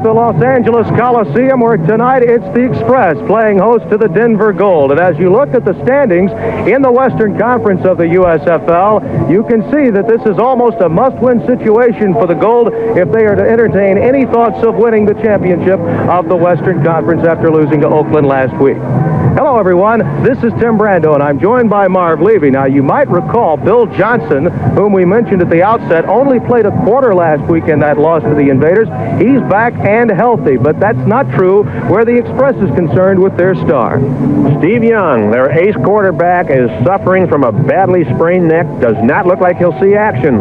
the Los Angeles Coliseum, where tonight it's the Express playing host to the Denver Gold. And as you look at the standings in the Western Conference of the USFL, you can see that this is almost a must-win situation for the Gold if they are to entertain any thoughts of winning the championship of the Western Conference after losing to Oakland last week. Hello, everyone. This is Tim Brando, and I'm joined by Marv Levy. Now, you might recall Bill Johnson, whom we mentioned at the outset, only played a quarter last week in that loss to the Invaders. He's back and healthy, but that's not true where the Express is concerned with their star. Steve Young, their ace quarterback, is suffering from a badly sprained neck. Does not look like he'll see action.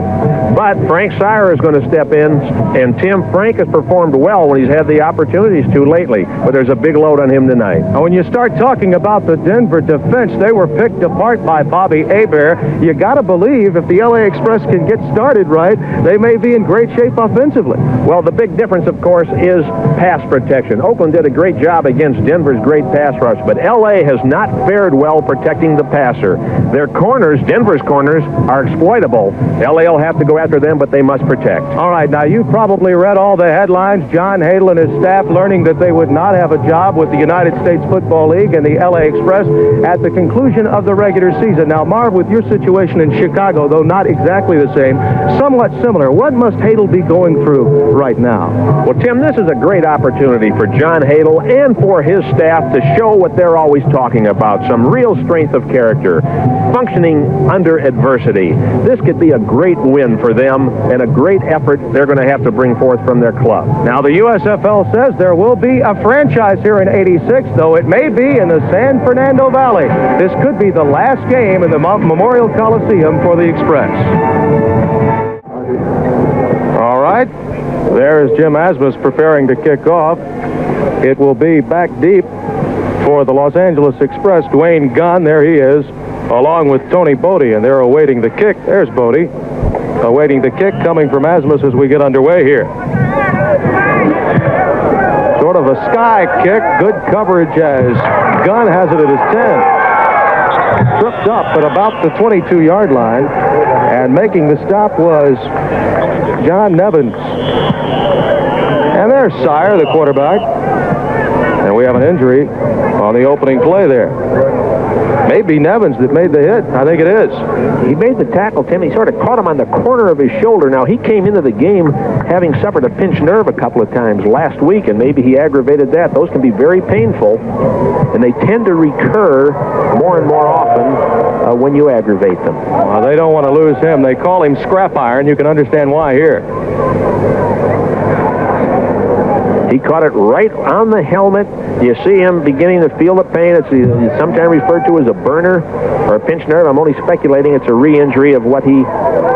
But Frank Sire is going to step in, and Tim, Frank has performed well when he's had the opportunities to lately, but there's a big load on him tonight. Now, when you start talking about the Denver defense, they were picked apart by Bobby Hebert. You got to believe if the LA Express can get started right, they may be in great shape offensively. Well, the big difference, of course, is pass protection. Oakland did a great job against Denver's great pass rush, but LA has not fared well protecting the passer. Their corners, Denver's corners, are exploitable. LA will have to go after them, but they must protect. All right, now you've probably read all the headlines. John Hadl and his staff learning that they would not have a job with the United States Football League and the LA Express at the conclusion of the regular season. Now, Marv, with your situation in Chicago, though not exactly the same, somewhat similar, what must Hadl be going through right now? Well, Tim, this is a great opportunity for John Hadl and for his staff to show what they're always talking about, some real strength of character, functioning under adversity. This could be a great win for them and a great effort they're going to have to bring forth from their club. Now, the USFL says there will be a franchise here in '86, though it may be in the San Fernando Valley. This could be the last game in the Memorial Coliseum for the Express. All right, there is Jim Asmus preparing to kick off. It will be back deep for the Los Angeles Express. Dwayne Gunn, there he is, along with Tony Bodie, and they're awaiting the kick. There's Bodie, awaiting the kick coming from Asmus as we get underway here. Sort of a sky kick, good coverage as Gunn has it at his 10. Tripped up at about the 22-yard line, and making the stop was John Nevins. And there's Sire, the quarterback. And we have an injury on the opening play there. Maybe Nevins that made the hit. I think it is. He made the tackle, Tim. He sort of caught him on the corner of his shoulder. Now, he came into the game having suffered a pinched nerve a couple of times last week, and maybe he aggravated that. Those can be very painful, and they tend to recur more and more often when you aggravate them. Well, they don't want to lose him. They call him Scrap Iron. You can understand why here. He caught it right on the helmet. You see him beginning to feel the pain. It's sometimes referred to as a burner or a pinched nerve. I'm only speculating it's a re-injury of what he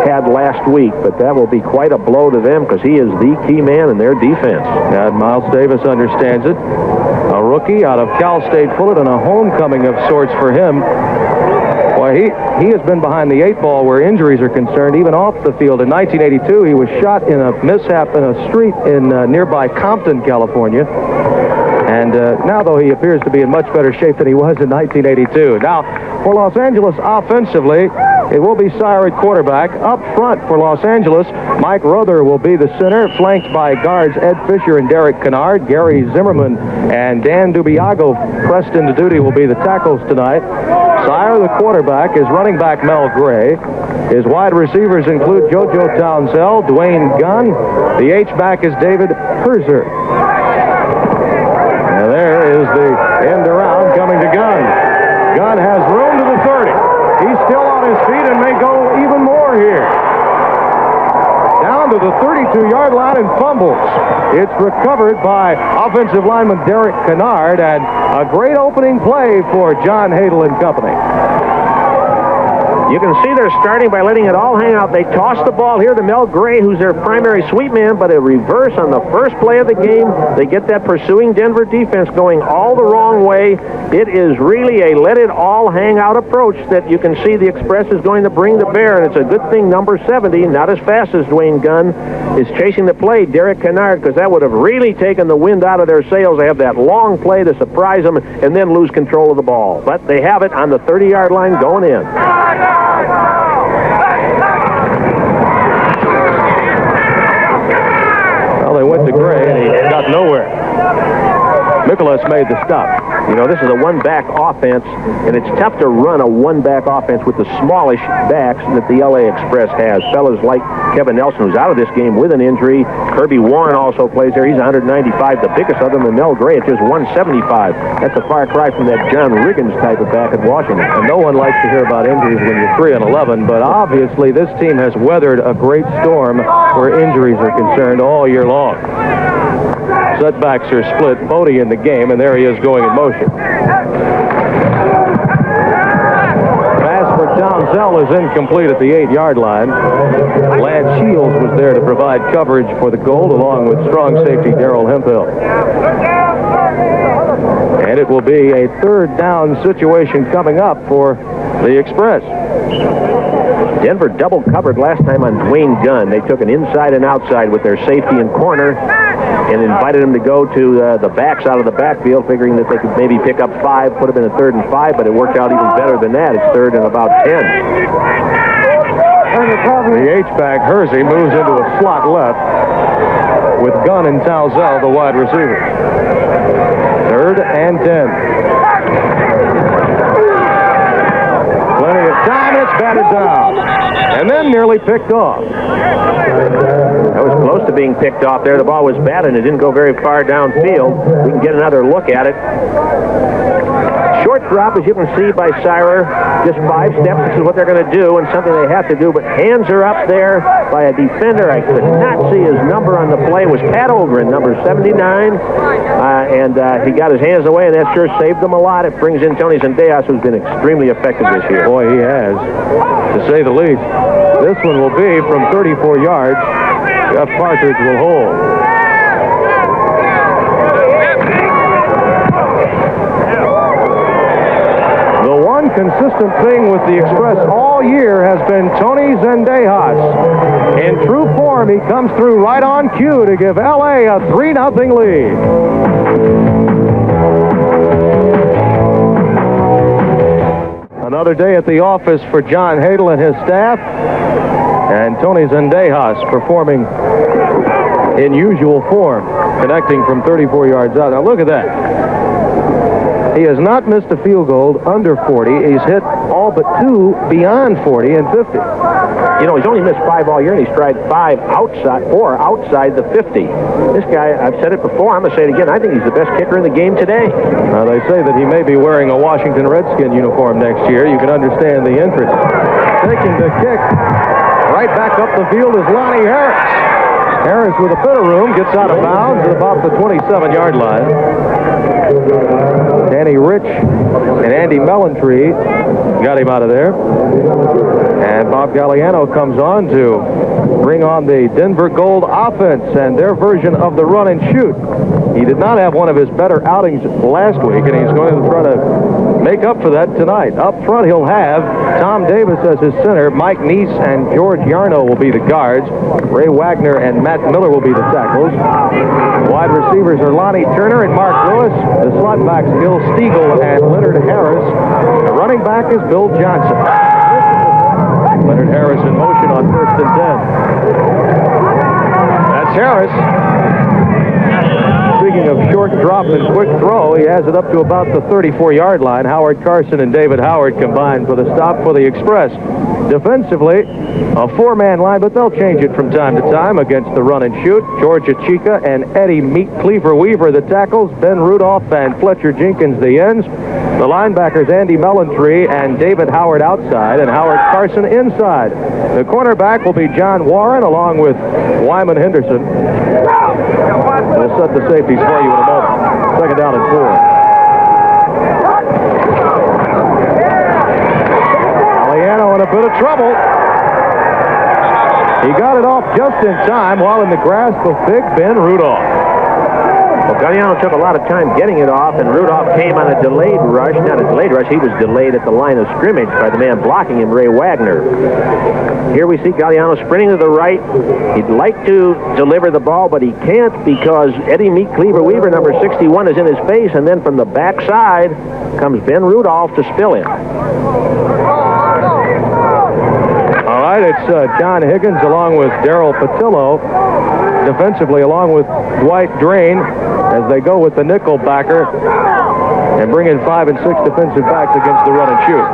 had last week, but that will be quite a blow to them because he is the key man in their defense. And Miles Davis understands it. A rookie out of Cal State Fullerton, a homecoming of sorts for him. Well, he has been behind the 8 ball where injuries are concerned, even off the field. In 1982, he was shot in a mishap in a street in nearby Compton, California. And now, though, he appears to be in much better shape than he was in 1982. Now, for Los Angeles offensively, it will be Sire at quarterback. Up front for Los Angeles, Mike Rother will be the center, flanked by guards Ed Fisher and Derek Kennard. Gary Zimmerman and Dan Dubiago pressed into duty will be the tackles tonight. Sire, the quarterback, is running back Mel Gray. His wide receivers include JoJo Townsell, Dwayne Gunn. The H-back is David Herzer. And there is the end around coming to Gunn. Gunn has room to the 30. He's still on his feet and may go even more here. Down to the 32-yard line and fumbles. It's recovered by offensive lineman Derek Kennard, and a great opening play for John Hadl and company. You can see they're starting by letting it all hang out. They toss the ball here to Mel Gray, who's their primary sweep man, but a reverse on the first play of the game. They get that pursuing Denver defense going all the wrong way. It is really a let-it-all-hang-out approach that you can see the Express is going to bring to bear, and it's a good thing number 70, not as fast as Dwayne Gunn, is chasing the play, Derek Kennard, because that would have really taken the wind out of their sails. They have that long play to surprise them and then lose control of the ball. But they have it on the 30-yard line going in. Well, they went to Gray, and he got nowhere. Nicholas made the stop. You know, this is a one-back offense, and it's tough to run a one-back offense with the smallish backs that the LA Express has. Fellas like Kevin Nelson, who's out of this game with an injury. Kirby Warren also plays there. He's 195. The biggest of them, and Mel Gray, at just 175. That's a far cry from that John Riggins type of back at Washington. And no one likes to hear about injuries when you're 3-11, but obviously this team has weathered a great storm where injuries are concerned all year long. Setbacks are split. Bodie in the game, and there he is going in motion. Pass for Townsell is incomplete at the 8-yard line. Lance Shields was there to provide coverage for the Gold, along with strong safety DARRYL Hemphill. And it will be a third down situation coming up for the Express. Denver double covered last time on Dwayne Gunn. They took an inside and outside with their safety and corner and invited him to go to the backs out of the backfield, figuring that they could maybe pick up 5, put him in a 3rd and 5, but it worked out even better than that. It's 3rd and about 10. The H-back, Hersey, moves into a slot left with Gunn and Townsell, the wide receivers. 3rd and 10. Plenty of time, it's batted down. And then nearly picked off. That was close to being picked off there. The ball was bad, and it didn't go very far downfield. We can get another look at it. Short drop, as you can see by Sirer. Just 5 steps. This is what they're going to do, and something they have to do. But hands are up there by a defender. I could not see his number on the play. It was Pat Ogren, number 79. And he got his hands away, and that sure saved them a lot. It brings in Tony Zendejas, who's been extremely effective this year. Boy, he has, to say the least. This one will be from 34 yards. Jeff Partridge will hold. The one consistent thing with the Express all year has been Tony Zendejas. In true form, he comes through right on cue to give LA a 3-0 lead. Another day at the office for John Hadel and his staff. And Tony Zendejas performing in usual form, connecting from 34 yards out. Now look at that. He has not missed a field goal under 40. He's hit all but 2 beyond 40 and 50. You know, he's only missed 5 all year, and he's tried 4 outside the 50. This guy, I've said it before, I'm going to say it again, I think he's the best kicker in the game today. Now, they say that he may be wearing a Washington Redskin uniform next year. You can understand the interest. Taking the kick right back up the field is Lonnie Harris. Harris, with a bit of room, gets out of bounds at about the 27-yard line. Danny Rich and Andy Mellentree got him out of there. And Bob Gagliano comes on to bring on the Denver Gold offense and their version of the run and shoot. He did not have one of his better outings last week, and he's going to try to make up for that tonight. Up front, he'll have Tom Davis as his center. Mike Neese and George Yarno will be the guards. Ray Wagner and Matt Miller will be the tackles. Wide receivers are Lonnie Turner and Mark Lewis. The slot backs, Gil Stegall and Leonard Harris. The running back is Bill Johnson. Leonard Harris in motion on 1st and 10. That's Harris. Speaking of short drop and quick throw, he has it up to about the 34-yard line. Howard Carson and David Howard combined for the stop for the Express. Defensively, a 4-man line, but they'll change it from time to time against the run and shoot. George Achika and Eddie Meat Cleaver Weaver the tackles. Ben Rudolph and Fletcher Jenkins the ends. The linebackers, Andy Mellentree and David Howard outside, and Howard Carson inside. The cornerback will be John Warren along with Wyman Henderson. We'll set the safeties for you in a moment. 2nd down and 4. Gagliano in a bit of trouble. He got it off just in time while in the grasp of Big Ben Rudolph. Well, Gagliano took a lot of time getting it off, and Rudolph came on a delayed rush. Not a delayed rush, he was delayed at the line of scrimmage by the man blocking him, Ray Wagner. Here we see Gagliano sprinting to the right. He'd like to deliver the ball, but he can't because Eddie Meat Cleaver Weaver, number 61, is in his face, and then from the backside comes Ben Rudolph to spill him. All right, it's John Higgins along with Darryl Patillo defensively along with Dwight Drain as they go with the nickel backer and bring in 5 and 6 defensive backs against the run and shoot.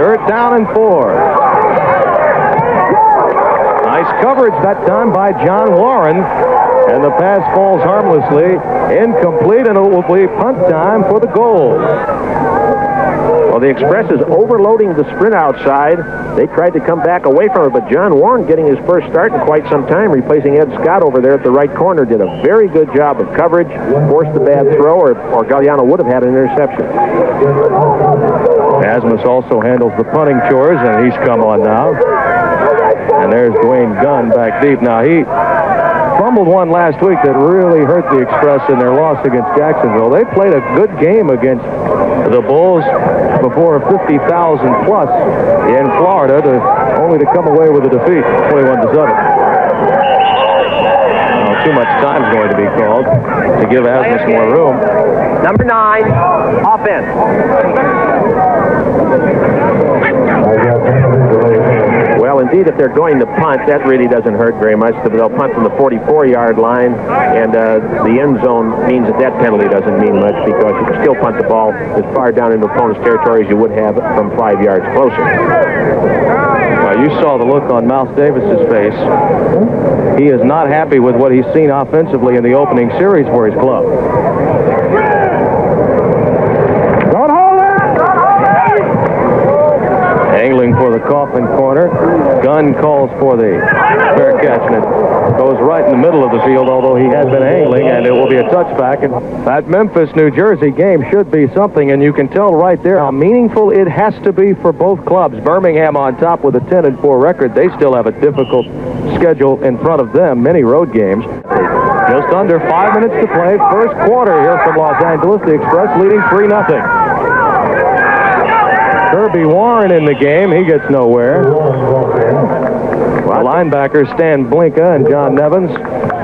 3rd down and 4. Nice coverage that time by John Warren, and the pass falls harmlessly, incomplete, and it will be punt time for the Goals. Well, the Express is overloading the sprint outside. They tried to come back away from it, but John Warren, getting his first start in quite some time, replacing Ed Scott over there at the right corner, did a very good job of coverage, forced the bad throw, or Gagliano would have had an interception. Asmus also handles the punting chores, and he's come on now. And there's Dwayne Gunn back deep. Now, he fumbled one last week that really hurt the Express in their loss against Jacksonville. They played a good game against the Bulls before 50,000 plus in Florida, only to come away with a defeat, 21-7. Too much time is going to be called to give Asmus more room. Number 9, offense. Well, indeed, if they're going to punt, that really doesn't hurt very much. They'll punt from the 44-yard line, and the end zone means that penalty doesn't mean much because you can still punt the ball as far down into opponent's territory as you would have from 5 yards closer. You saw the look on Mouse Davis's face. He is not happy with what he's seen offensively in the opening series for his club. Angling for the Coffin corner. Gunn calls for the fair catch, and it goes right in the middle of the field, although he had been angling, and it will be a touchback. And that Memphis, New Jersey game should be something, and you can tell right there how meaningful it has to be for both clubs. Birmingham on top with a 10-4 record. They still have a difficult schedule in front of them, many road games. Just under 5 minutes to play. First quarter here from Los Angeles. The Express leading 3-0. Kirby Warren in the game. He gets nowhere. The linebackers Stan Blinka and John Nevins.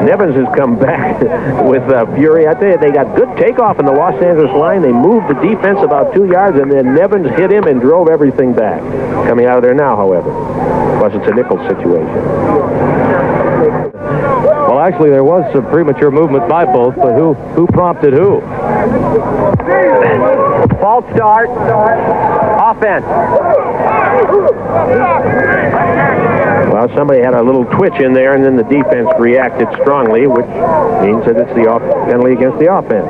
Nevins has come back with fury. I tell you, they got good takeoff in the Los Angeles line. They moved the defense about 2 yards, and then Nevins hit him and drove everything back. Coming out of there now, however. Plus, it's a nickel situation. Well, actually, there was some premature movement by both, but who prompted who? False start. Offense. Well, somebody had a little twitch in there, and then the defense reacted strongly, which means that it's the penalty against the offense.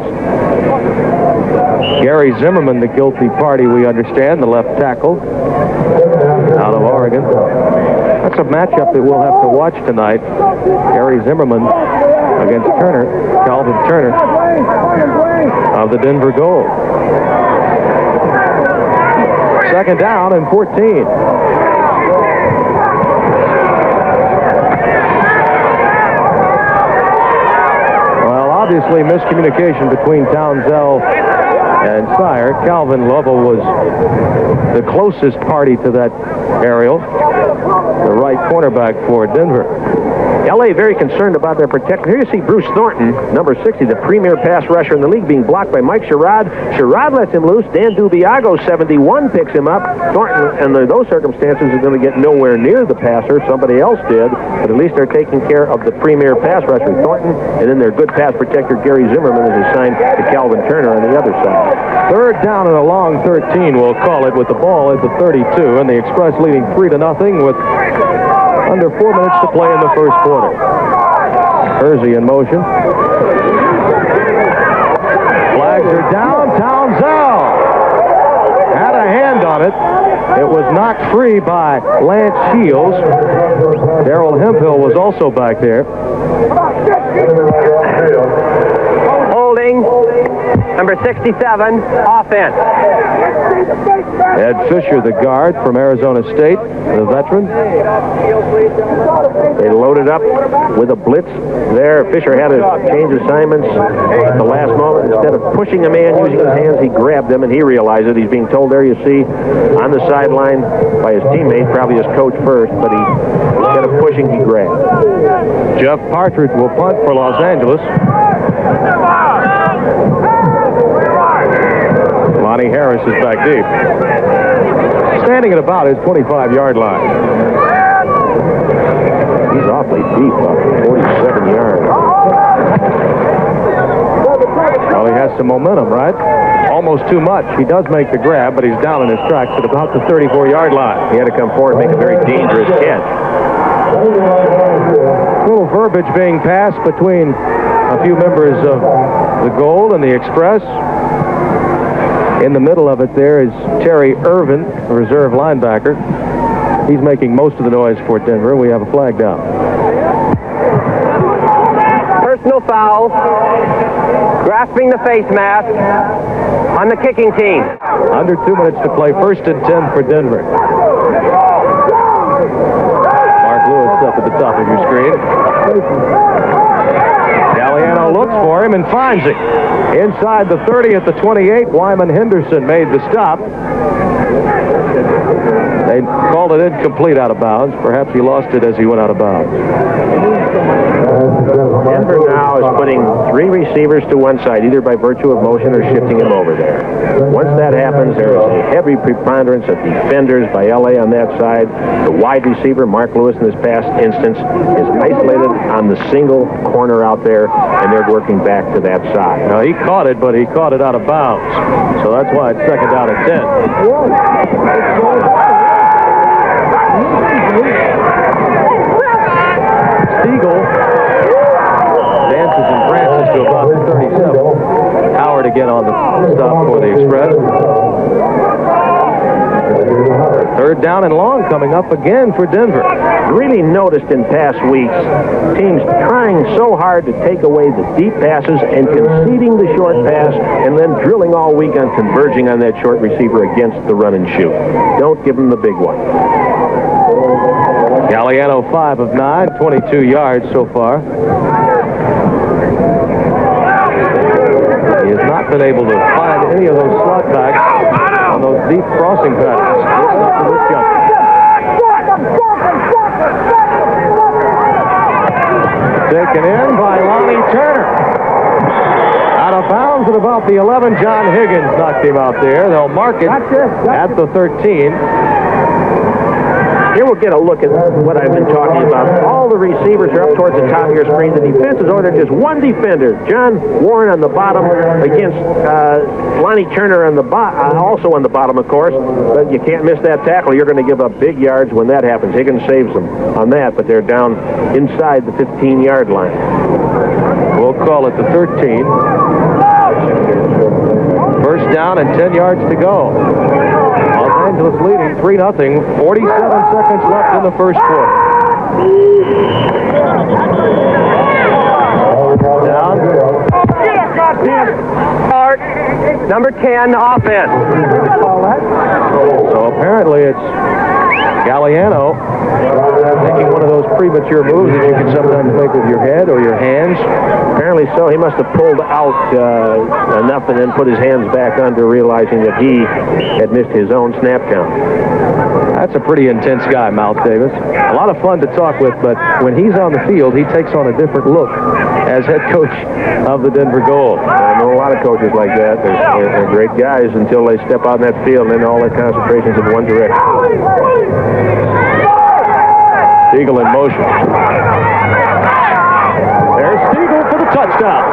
Gary Zimmerman, the guilty party, we understand, the left tackle out of Oregon. That's a matchup that we'll have to watch tonight. Gary Zimmerman against Turner, Calvin Turner of the Denver Gold. 2nd down and 14. Well, obviously miscommunication between Townsell and Sire. Calvin Lovell was the closest party to that aerial, the right cornerback for Denver. L.A. very concerned about their protection. Here you see Bruce Thornton, number 60, the premier pass rusher in the league, being blocked by Mike Sherrod. Sherrod lets him loose. Dan Dubiago, 71, picks him up. Thornton, under those circumstances, is going to get nowhere near the passer. Somebody else did, but at least they're taking care of the premier pass rusher, Thornton, and then their good pass protector, Gary Zimmerman, is assigned to Calvin Turner on the other side. 3rd down and a long 13, we'll call it, with the ball at the 32, and the Express leading 3-0 with under 4 minutes to play in the first quarter. Hersey in motion. Flags are down. Townsell had a hand on it. It was knocked free by Lance Shields. Darryl Hemphill was also back there. Holding. Number 67, offense. Ed Fisher, the guard from Arizona State, the veteran. They loaded up with a blitz there. Fisher had to change assignments at the last moment. Instead of pushing a man using his hands, he grabbed him, and he realized it. He's being told there, you see, on the sideline by his teammate, probably his coach first, but instead of pushing, he grabbed. Jeff Partridge will punt for Los Angeles. Lonnie Harris is back deep. standing at about his 25-yard line. He's awfully deep, up 47 yards. Well, he has some momentum, right? Almost too much. He does make the grab, but he's down in his tracks at about the 34-yard line. He had to come forward and make a very dangerous catch. Little verbiage being passed between a few members of the Gold and the Express. In the middle of it there is Terry Irvin, a reserve linebacker. He's making most of the noise for Denver. We have a flag down. Personal foul. Grasping the face mask on the kicking team. Under 2 minutes to play. 1st and 10 for Denver. Mark Lewis up at the top of your screen. Gagliano looks for him and finds him. Inside the 30 at the 28, Wyman Henderson made the stop. They called it incomplete out of bounds. Perhaps he lost it as he went out of bounds. Denver now is putting 3 receivers to one side, either by virtue of motion or shifting him over there. Once that happens, there is a heavy preponderance of defenders by LA on that side. The wide receiver, Mark Lewis, in this past instance, is isolated on the single corner out there, and they're working back to that side. Now, he caught it, but he caught it out of bounds. So that's why it's 2nd down and 10. Stegall dances and prances to about 37. Howard again on the stop for the Express. 3rd down and long coming up again for Denver. Really noticed in past weeks, teams trying so hard to take away the deep passes and conceding the short pass and then drilling all week on converging on that short receiver against the run and shoot. Don't give them the big one. Gagliano 5 of 9, 22 yards so far. He has not been able to find any of those slot backs on those deep crossing passes. Taken in by Lonnie Turner. Out of bounds at about the 11. John Higgins knocked him out there. They'll mark it at the 13. Here we'll get a look at what I've been talking about. All the receivers are up towards the top of your screen. The defense is over there. Just one defender, John Warren on the bottom against Lonnie Turner on the also on the bottom, of course. But you can't miss that tackle. You're going to give up big yards when that happens. Higgins saves them on that, but they're down inside the 15-yard line. We'll call it the 13. 1st down and 10 yards to go. Los Angeles leading 3-0. 47 seconds left in the 1st quarter. Down. Start. Number 10, offense. So apparently it's Gagliano making one of those premature moves that you can sometimes make with your head or your hands. Apparently so. He must have pulled out enough and then put his hands back under, realizing that he had missed his own snap count. That's a pretty intense guy, Miles Davis. A lot of fun to talk with, but when he's on the field, he takes on a different look as head coach of the Denver Gold. I know a lot of coaches like that. They're great guys until they step out in that field, and then all their concentration's in one direction. Stegall in motion. There's Stegall for the touchdown.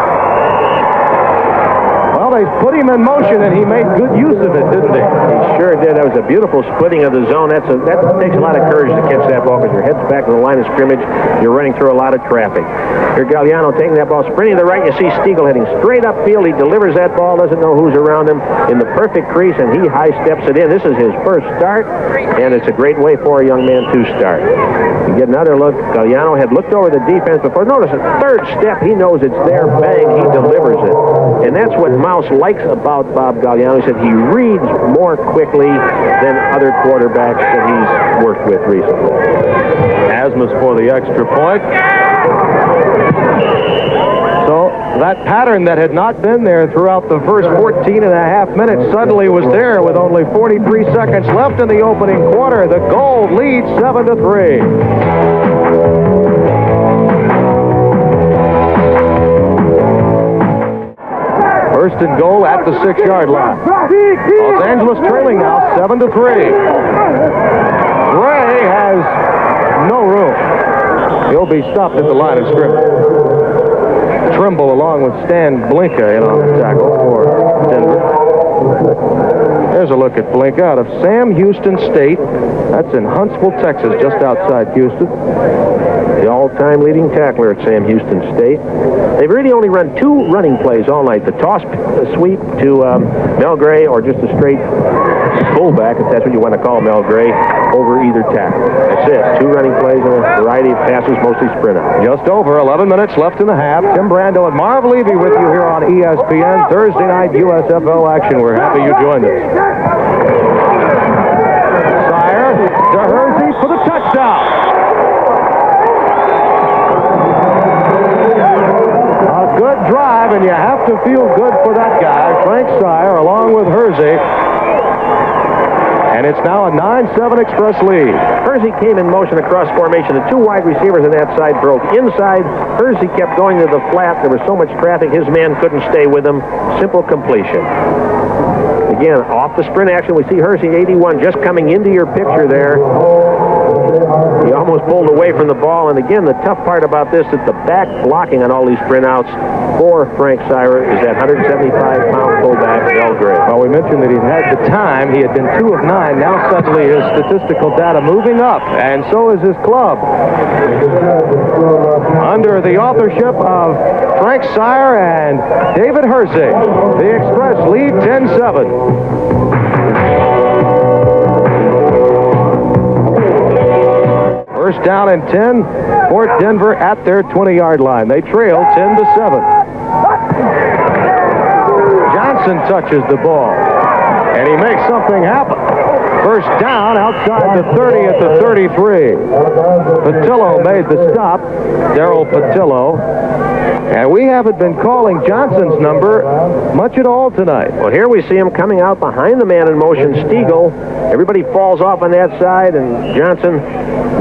Well, they put him in motion, and he made good use of it, didn't he? He sure did. That was a beautiful splitting of the zone. That takes a lot of courage to catch that ball because your head's back to the line of scrimmage. You're running through a lot of traffic. Here, Gagliano taking that ball, sprinting to the right. You see Stegall heading straight upfield. He delivers that ball, doesn't know who's around him, in the perfect crease, and he high steps it in. This is his first start, and it's a great way for a young man to start. You get another look. Gagliano had looked over the defense before. Notice a 3rd step. He knows it's there. Bang, he delivers it. And that's what Mouse likes about Bob Gagliano. He said he reads more quickly than other quarterbacks that he's worked with recently. Asmus for the extra point. So that pattern that had not been there throughout the first 14 and a half minutes suddenly was there with only 43 seconds left in the opening quarter. The Gold leads 7-3. 1st and goal at the 6-yard line. Los Angeles trailing now 7-3. has no room. He'll be stopped at the line of scrimmage. Trimble along with Stan Blinka in on the tackle for Denver. There's a look at Blinka out of Sam Houston State. That's in Huntsville, Texas, just outside Houston. The all-time leading tackler at Sam Houston State. They've really only run 2 running plays all night. The toss sweep to Mel Gray, or just a straight fullback, if that's what you want to call Mel Gray, over either tackle. That's it. 2 running plays and a variety of passes, mostly sprint out. Just over 11 minutes left in the half. Tim Brando and Marv Levy with you here on ESPN. Thursday night USFL action. We're happy you joined us. Sire to Hersey for the touchdown. A good drive, and you have to feel good for that guy, Frank Sire, along with Hersey. And it's now a 9-7 Express lead. Hersey came in motion across formation. The 2 wide receivers on that side broke inside. Hersey kept going to the flat. There was so much traffic, his man couldn't stay with him. Simple completion. Again, off the sprint action, we see Hersey 81 just coming into your picture there. He almost pulled away from the ball, and again, the tough part about this is the back blocking on all these sprint outs for Frank Sire is that 175-pound fullback, Mel Gray. Well, we mentioned that he'd had the time. He had been 2 of 9. Now suddenly his statistical data moving up, and so is his club. Under the authorship of Frank Sire and David Hersey, the Express lead 10-7. First down and 10 for Denver at their 20-yard line. They trail 10-7. Johnson touches the ball, and he makes something happen. First down outside the 30 at the 33. Patillo made the stop, Darryl Patillo. And we haven't been calling Johnson's number much at all tonight. Well, here we see him coming out behind the man in motion, Stegall. Everybody falls off on that side, and Johnson,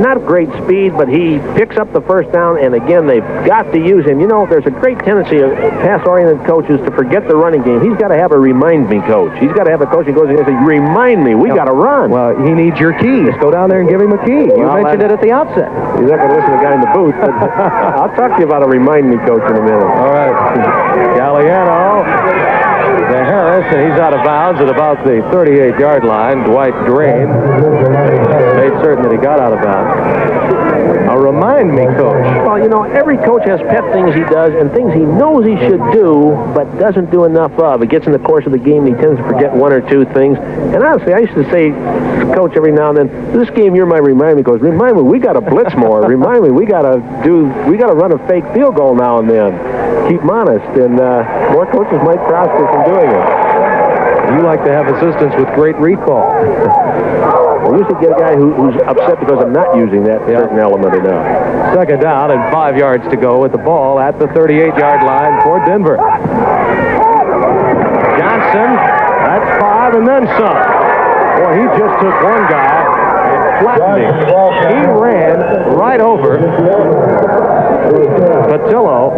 not great speed, but he picks up the first down, and again, they've got to use him. You know, there's a great tendency of pass-oriented coaches to forget the running game. He's got to have a remind me coach. He's got to have a coach who goes in and says, remind me, we got to run. Well, he needs your keys. Go down there and give him a key. You mentioned it at the outset. He's not going to listen to the guy in the booth, but I'll talk to you about a remind me coach in a minute. All right. Gagliano to Harris, and he's out of bounds at about the 38-yard line. Dwight Drain made certain that he got out of bounds. Now, remind me, coach. Well, you know, every coach has pet things he does and things he knows he should do, but doesn't do enough of. It gets in the course of the game, and he tends to forget 1 or 2 things. And honestly, I used to say, coach, every now and then, this game, you're my remind me coach. Remind me, we got to blitz more. Remind me, we got to run a fake field goal now and then. Keep them honest, and more coaches might prosper from doing it. You like to have assistants with great recall. We usually get a guy who's upset because I'm not using that certain element enough. Second down and 5 yards to go with the ball at the 38-yard line for Denver. Johnson, that's 5 and then some. Boy, he just took one guy and flattened him. He ran right over Patillo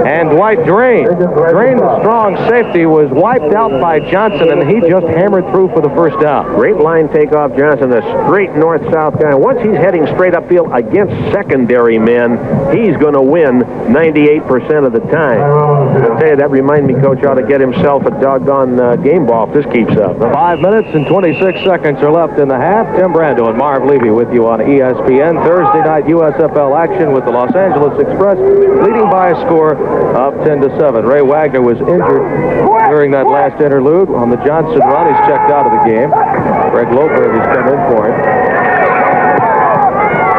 and Dwight Drain. Drain, the strong safety, was wiped out by Johnson, and he just hammered through for the first down. Great line takeoff, Johnson, the straight north-south guy. Once he's heading straight upfield against secondary men, he's going to win 98% of the time. I'll tell you, that remind me, coach ought to get himself a doggone game ball if this keeps up. 5 minutes and 26 seconds are left in the half. Tim Brando and Marv Levy with you on ESPN. Thursday night USFL action with the Los Angeles Express leading by a score of 10-7. Ray Wagner was injured during that last interlude on the Johnson run. He's checked out of the game. Greg Loper has come in for him.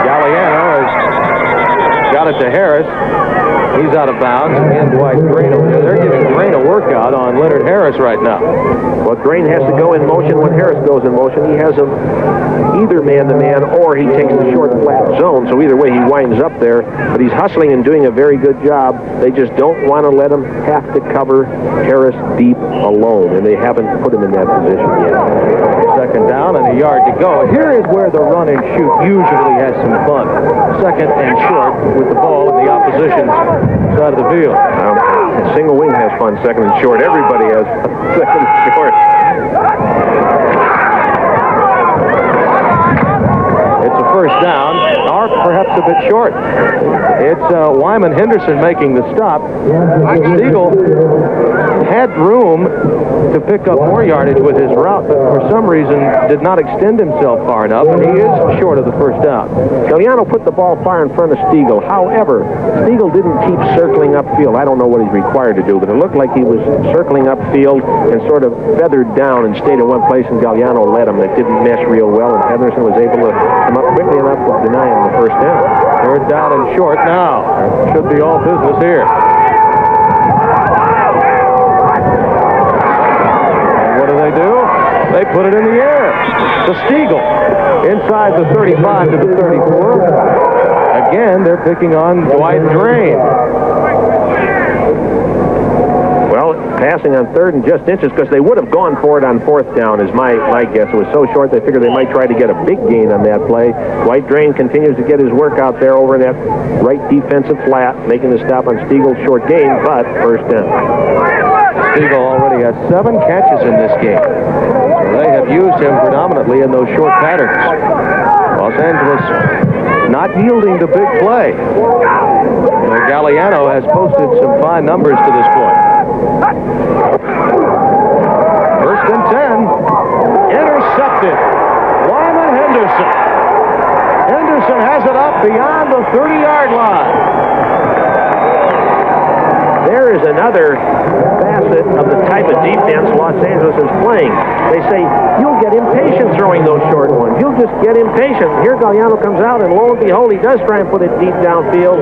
Gagliano has got it to Harris. He's out of bounds. Again, Dwight Drain over there. They're giving Drain a workout on Leonard Harris right now. Well, Drain has to go in motion when Harris goes in motion. He has him either man-to-man or he takes the short flat zone. So either way, he winds up there. But he's hustling and doing a very good job. They just don't want to let him have to cover Harris deep alone. And they haven't put him in that position yet. Second down and a yard to go. Here is where the run and shoot usually has some fun. Second and short with the ball in the opposition's side of the field. Single wing has fun, second and short. Everybody has second and short. It's a first down perhaps a bit short. It's Wyman Henderson making the stop. Stegall had room to pick up more yardage with his route, but for some reason did not extend himself far enough, and he is short of the first down. Gagliano put the ball far in front of Stegall. However, Stegall didn't keep circling upfield. I don't know what he's required to do, but it looked like he was circling upfield and sort of feathered down and stayed in one place, and Gagliano led him. It didn't mesh real well, and Henderson was able to come up quickly enough to deny him the first down. Third down and short now. Should be all business here. And what do? They put it in the air to Stegall. Inside the 35 to the 34. Again, they're picking on Dwight Drain. Well, passing on third and just inches, because they would have gone for it on fourth down, is my guess. It was so short they figured they might try to get a big gain on that play. Dwight Drain continues to get his work out there over in that right defensive flat, making the stop on Stegall's short gain, but first down. Stegall already has 7 catches in this game. So they have used him predominantly in those short patterns. Los Angeles not yielding to big play. Gagliano has posted some fine numbers to this point. First and 10. Intercepted. Wyman Henderson. Henderson has it up beyond the 30-yard line. There is another facet of the type of defense Los Angeles is playing. They say, you'll get impatient throwing those short ones. You'll just get impatient. Here Gagliano comes out, and lo and behold, he does try and put it deep downfield.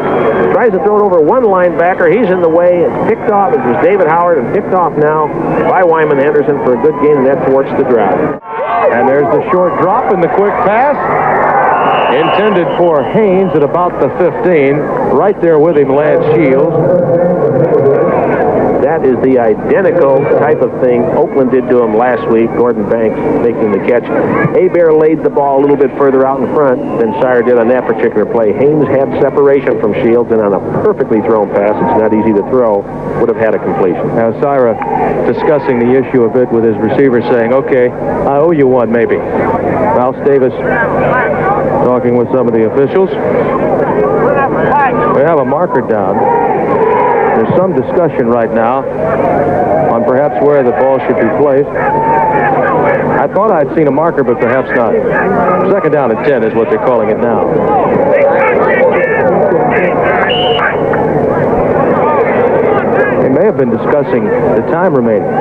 Tries to throw it over one linebacker. He's in the way. It's picked off. It was David Howard, and picked off now by Wyman Henderson for a good gain, and that thwarts the drive. And there's the short drop and the quick pass. Intended for Haynes at about the 15. Right there with him, Lance Shields. That is the identical type of thing Oakland did to him last week. Gordon Banks making the catch. Hebert laid the ball a little bit further out in front than Sire did on that particular play. Haynes had separation from Shields, and on a perfectly thrown pass, it's not easy to throw, would have had a completion. Now, Sire discussing the issue a bit with his receiver, saying, okay, I owe you one, maybe. Ralph Davis talking with some of the officials. We have a marker down. There's some discussion right now on perhaps where the ball should be placed. I thought I'd seen a marker, but perhaps not. Second down and 10 is what they're calling it now. They may have been discussing the time remaining.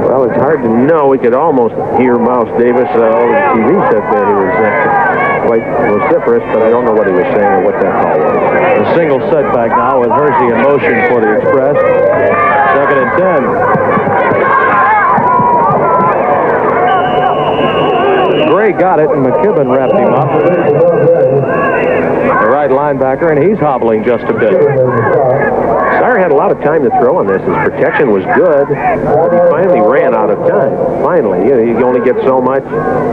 Well, it's hard to know. We could almost hear Miles Davis over the TV set there. He was quite vociferous, but I don't know what he was saying or what that call was. A single setback now with Hersey in motion for the Express. Second and 10. Gray got it, and McKibben wrapped him up. The right linebacker, and he's hobbling just a bit. Sire had a lot of time to throw on this. His protection was good, but he finally ran out of time. Finally, he only gets so much.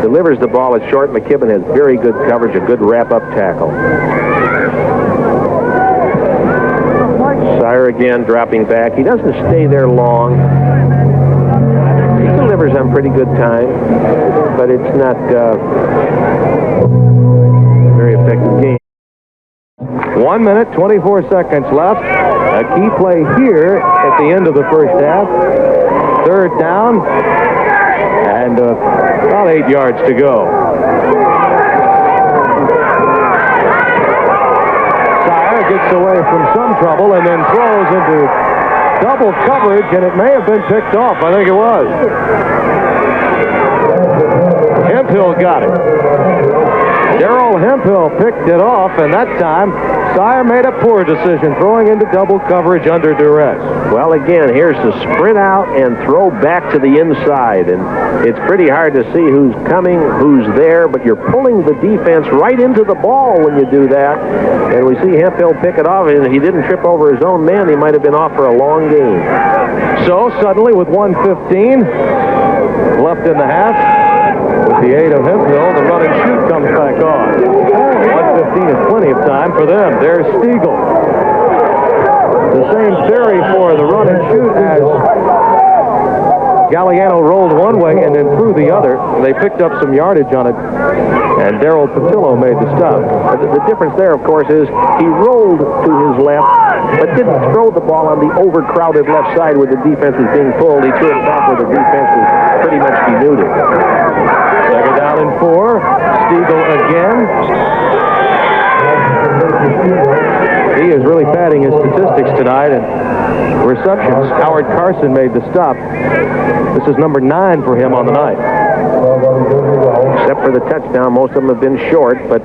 Delivers the ball at short. McKibben has very good coverage, a good wrap-up tackle. Sire again dropping back. He doesn't stay there long. He delivers on pretty good time, but it's not a very effective game. 1 minute, 24 seconds left. A key play here at the end of the first half. Third down, and about 8 yards to go. Sire gets away from some trouble and then throws into double coverage, and it may have been picked off. I think it was. Hemphill got it. Darryl Hemphill picked it off, and that time Sire made a poor decision, throwing into double coverage under duress. Well, again, here's the sprint out and throw back to the inside, and it's pretty hard to see who's coming, who's there, but you're pulling the defense right into the ball when you do that, and we see Hemphill pick it off, and if he didn't trip over his own man, he might have been off for a long game. So, suddenly, with 1:15 left in the half, with the aid of Hemphill, the run and shoot comes back on. 1:15 is plenty of time for them. There's Stegall. The same theory for the run and shoot as Gagliano rolled one way and then threw the other. They picked up some yardage on it, and Darryl Patillo made the stop. The difference there, of course, is he rolled to his left, but didn't throw the ball on the overcrowded left side where the defense was being pulled. He threw it back where the defense was pretty much denuded. Second down and 4. Stegall again. He is really padding his statistics tonight, and receptions. Howard Carson made the stop. This is number 9 for him on the night. Except for the touchdown, most of them have been short, but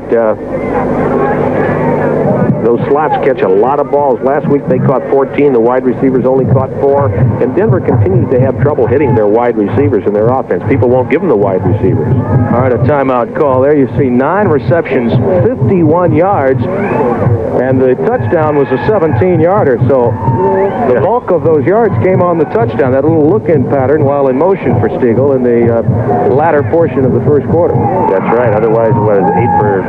those slots catch a lot of balls. Last week they caught 14. The wide receivers only caught 4. And Denver continues to have trouble hitting their wide receivers in their offense. People won't give them the wide receivers. All right, a timeout call there. You see 9 receptions, 51 yards, and the touchdown was a 17-yarder. So the bulk of those yards came on the touchdown, that little look-in pattern while in motion for Stegall in the latter portion of the first quarter. That's right. Otherwise, it was 8 for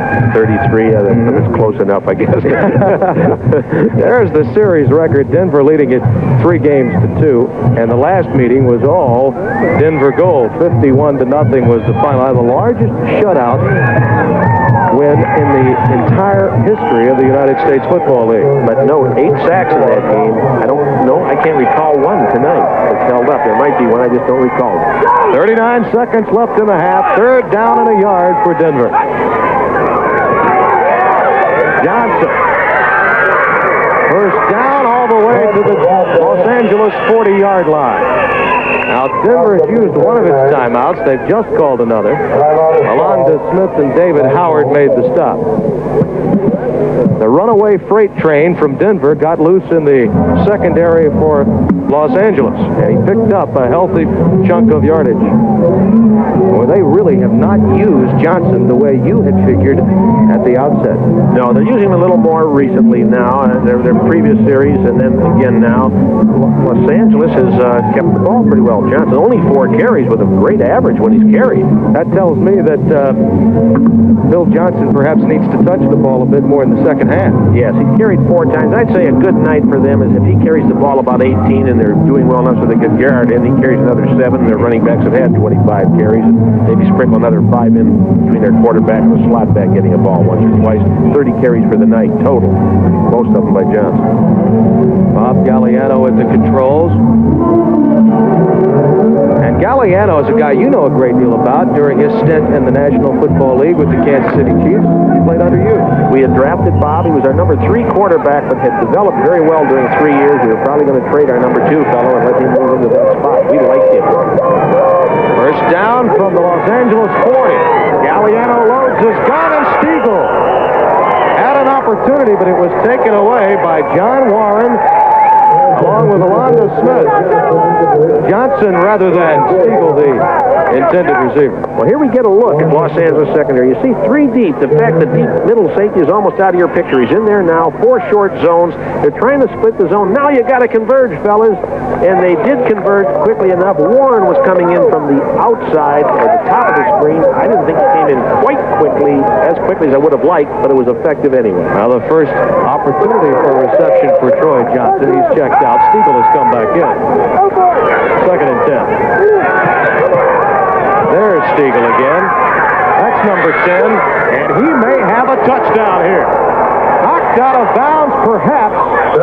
33. That's close enough, I guess. There's the series record. Denver leading it 3 games to 2, and the last meeting was all Denver gold. 51-0 was the final. The largest shutout win in the entire history of the United States Football League. But no, 8 sacks in that game. I don't know. I can't recall one tonight. It's held up. There might be one. I just don't recall. 39 seconds left in the half. 3rd down and a yard for Denver. Johnson. First down all the way to the Los Angeles 40-yard line. Now, Denver has used one of its timeouts. They've just called another. Alonda Smith and David Howard made the stop. The runaway freight train from Denver got loose in the secondary for Los Angeles, and he picked up a healthy chunk of yardage. Well, they really have not used Johnson the way you had figured at the outset. No, they're using him a little more recently now. Their previous series, and then again now. Los Angeles has kept the ball pretty well. Johnson only 4 carries with a great average when he's carried. That tells me that Bill Johnson perhaps needs to touch the ball a bit more in the second half. Yes, he carried 4 times. I'd say a good night for them is if he carries the ball about 18 and they're doing well enough so they get yard in, he carries another 7. Their running backs have had 25 carries, and maybe sprinkle another 5 in between their quarterback and the slot back getting a ball once or twice. 30 carries for the night total, most of them by Johnson. Bob Gagliano at the controls. And Gagliano is a guy you know a great deal about during his stint in the National Football League with the Kansas City Chiefs. He played under you. We had drafted Bob. He was our number 3 quarterback, but had developed very well during 3 years. We were probably going to trade our number 2 fellow and let him move into that spot. We liked him. First down from the Los Angeles 40. Gagliano loads his gun, and Stegall had an opportunity, but it was taken away by John Warren along with Alonda Smith. Johnson rather than Stegall, the intended receiver. Well, here we get a look at Los Angeles secondary. You see 3 deep. In fact, the deep middle safety is almost out of your picture. He's in there now. 4 short zones. They're trying to split the zone. Now you got to converge, fellas. And they did converge quickly enough. Warren was coming in from the outside or the top of the screen. I didn't think he came in quite as quickly as I would have liked, but it was effective anyway. Now the first opportunity for reception for Troy Johnson. He's checked out. Stegall has come back in. 2nd and 10. There's Stegall again. That's number 10, and he may have a touchdown here. Knocked out of bounds, perhaps,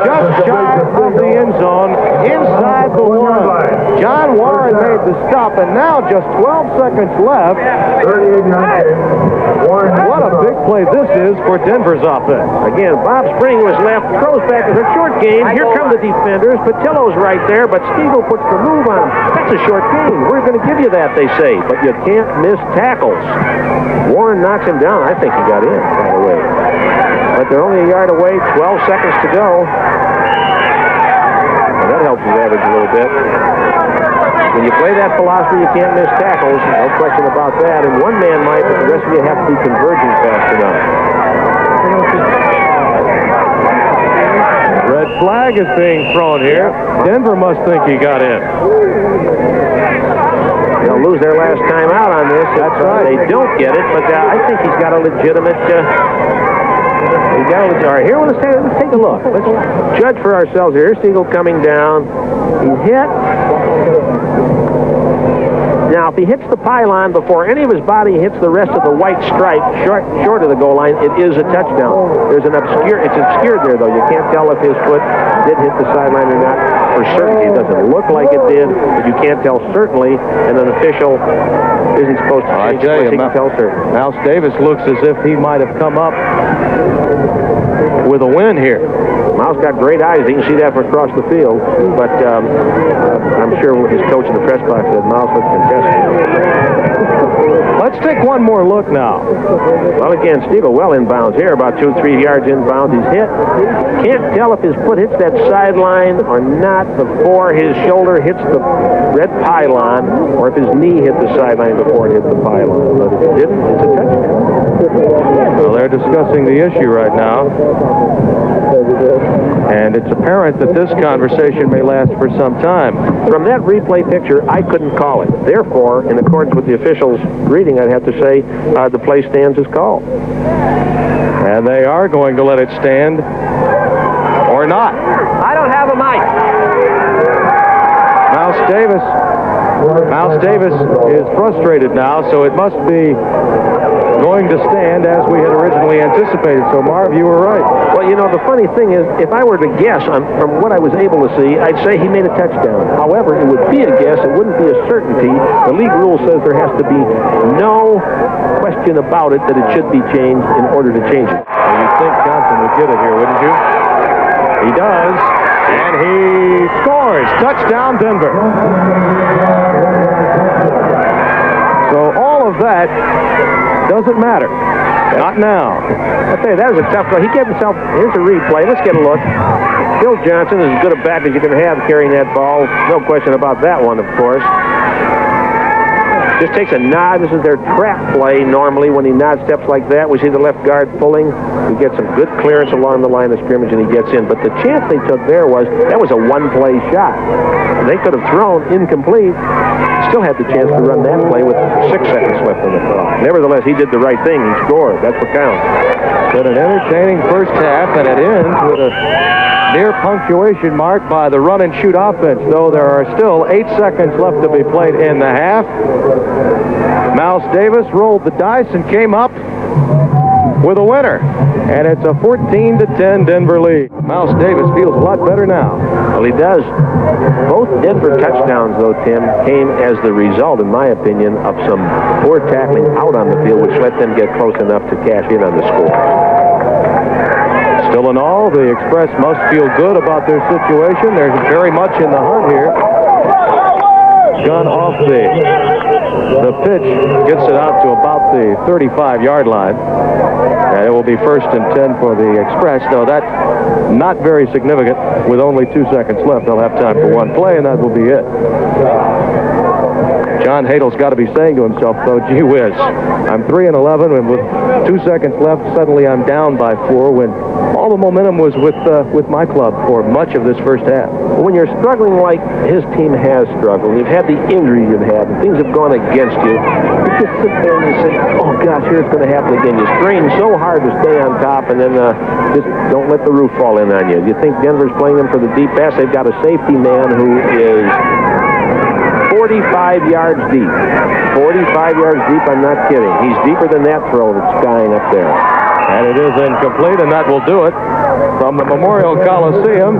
just shy of the end zone, inside the 1. John Warren made the stop, and now just 12 seconds left. 38-9. What a big play this is for Denver's offense. Again, Bob Spring was left, throws back as a short game. Here come the defenders. Patillo's right there, but Stegall puts the move on him. That's a short game. We're going to give you that, they say, but you can't miss tackles. Warren knocks him down. I think he got in, by the way. But they're only a yard away, 12 seconds to go. And that helps his average a little bit. When you play that philosophy, you can't miss tackles. No question about that. And one man might, but the rest of you have to be converging fast enough. Red flag is being thrown here. Denver must think he got in. They'll lose their last time out on this. That's right. They don't get it, but I think he's got a legitimate... All right, here, let's take a look. Let's judge for ourselves here. Here's Stegall coming down. He's hit. Now, if he hits the pylon before any of his body hits the rest of the white stripe short of the goal line, it is a touchdown. It's obscured there, though. You can't tell if his foot did hit the sideline or not. For certainty, it doesn't look like it did, but you can't tell certainly, and an official isn't supposed to change it. He can tell certainly. Mouse Davis looks as if he might have come up with a win here. Mouse got great eyes. You can see that from across the field. But I'm sure his coach in the press box said Mouse looked fantastic. Let's take one more look now. Well, again, Stegall well inbounds here, about 2-3 yards inbounds. He's hit. Can't tell if his foot hits that sideline or not before his shoulder hits the red pylon, or if his knee hit the sideline before it hit the pylon. But if it didn't, it's a touchdown. Well, they're discussing the issue right now. And it's apparent that this conversation may last for some time. From that replay picture, I couldn't call it. Therefore, in accordance with the officials' reading, I'd have to say the play stands as called. And they are going to let it stand or not. I don't have a mic. Mouse Davis is frustrated now, so it must be going to stand as we had originally anticipated. So, Marv, you were right. Well, you know, the funny thing is, if I were to guess from what I was able to see, I'd say he made a touchdown. However, it would be a guess. It wouldn't be a certainty. The league rule says there has to be no question about it that it should be changed in order to change it. Well, you'd think Johnson would get it here, wouldn't you? He does. And he scores. Touchdown, Denver. So all of that doesn't matter. Not now. I tell you, that was a tough play. He gave himself, here's a replay. Let's get a look. Phil Johnson is as good a back as you can have carrying that ball. No question about that one, of course. Just takes a nod. This is their trap play normally when he nod steps like that. We see the left guard pulling. He gets some good clearance along the line of scrimmage and he gets in. But the chance they took there was, that was a one-play shot. They could have thrown incomplete. Still had the chance to run that play with 6 seconds left on the clock. Nevertheless, he did the right thing. He scored. That's what counts. Been an entertaining first half, and it ends with a near punctuation mark by the run-and-shoot offense, though there are still 8 seconds left to be played in the half. Mouse Davis rolled the dice and came up with a winner, and it's a 14-10 Denver lead. Mouse Davis feels a lot better now. Well, he does. Both Denver touchdowns, though, Tim, came as the result, in my opinion, of some poor tackling out on the field, which let them get close enough to cash in on the score. Still in all, the Express must feel good about their situation. They're very much in the hunt here. Gunn off the pitch, gets it out to about the 35-yard line. And it will be 1st and 10 for the Express, though that's not very significant. With only 2 seconds left, they'll have time for one play, and that will be it. John Hadel's got to be saying to himself, though, gee whiz, I'm 3-11, and with 2 seconds left, suddenly I'm down by 4 when all the momentum was with my club for much of this first half. When you're struggling like his team has struggled, you've had the injuries you've had, and things have gone against you, you just sit there and you say, oh gosh, here it's going to happen again. You strain so hard to stay on top, and then just don't let the roof fall in on you. You think Denver's playing them for the deep pass? They've got a safety man who is 45 yards deep. 45 yards deep, I'm not kidding. He's deeper than that throw that's skying up there. And it is incomplete, and that will do it from the Memorial Coliseum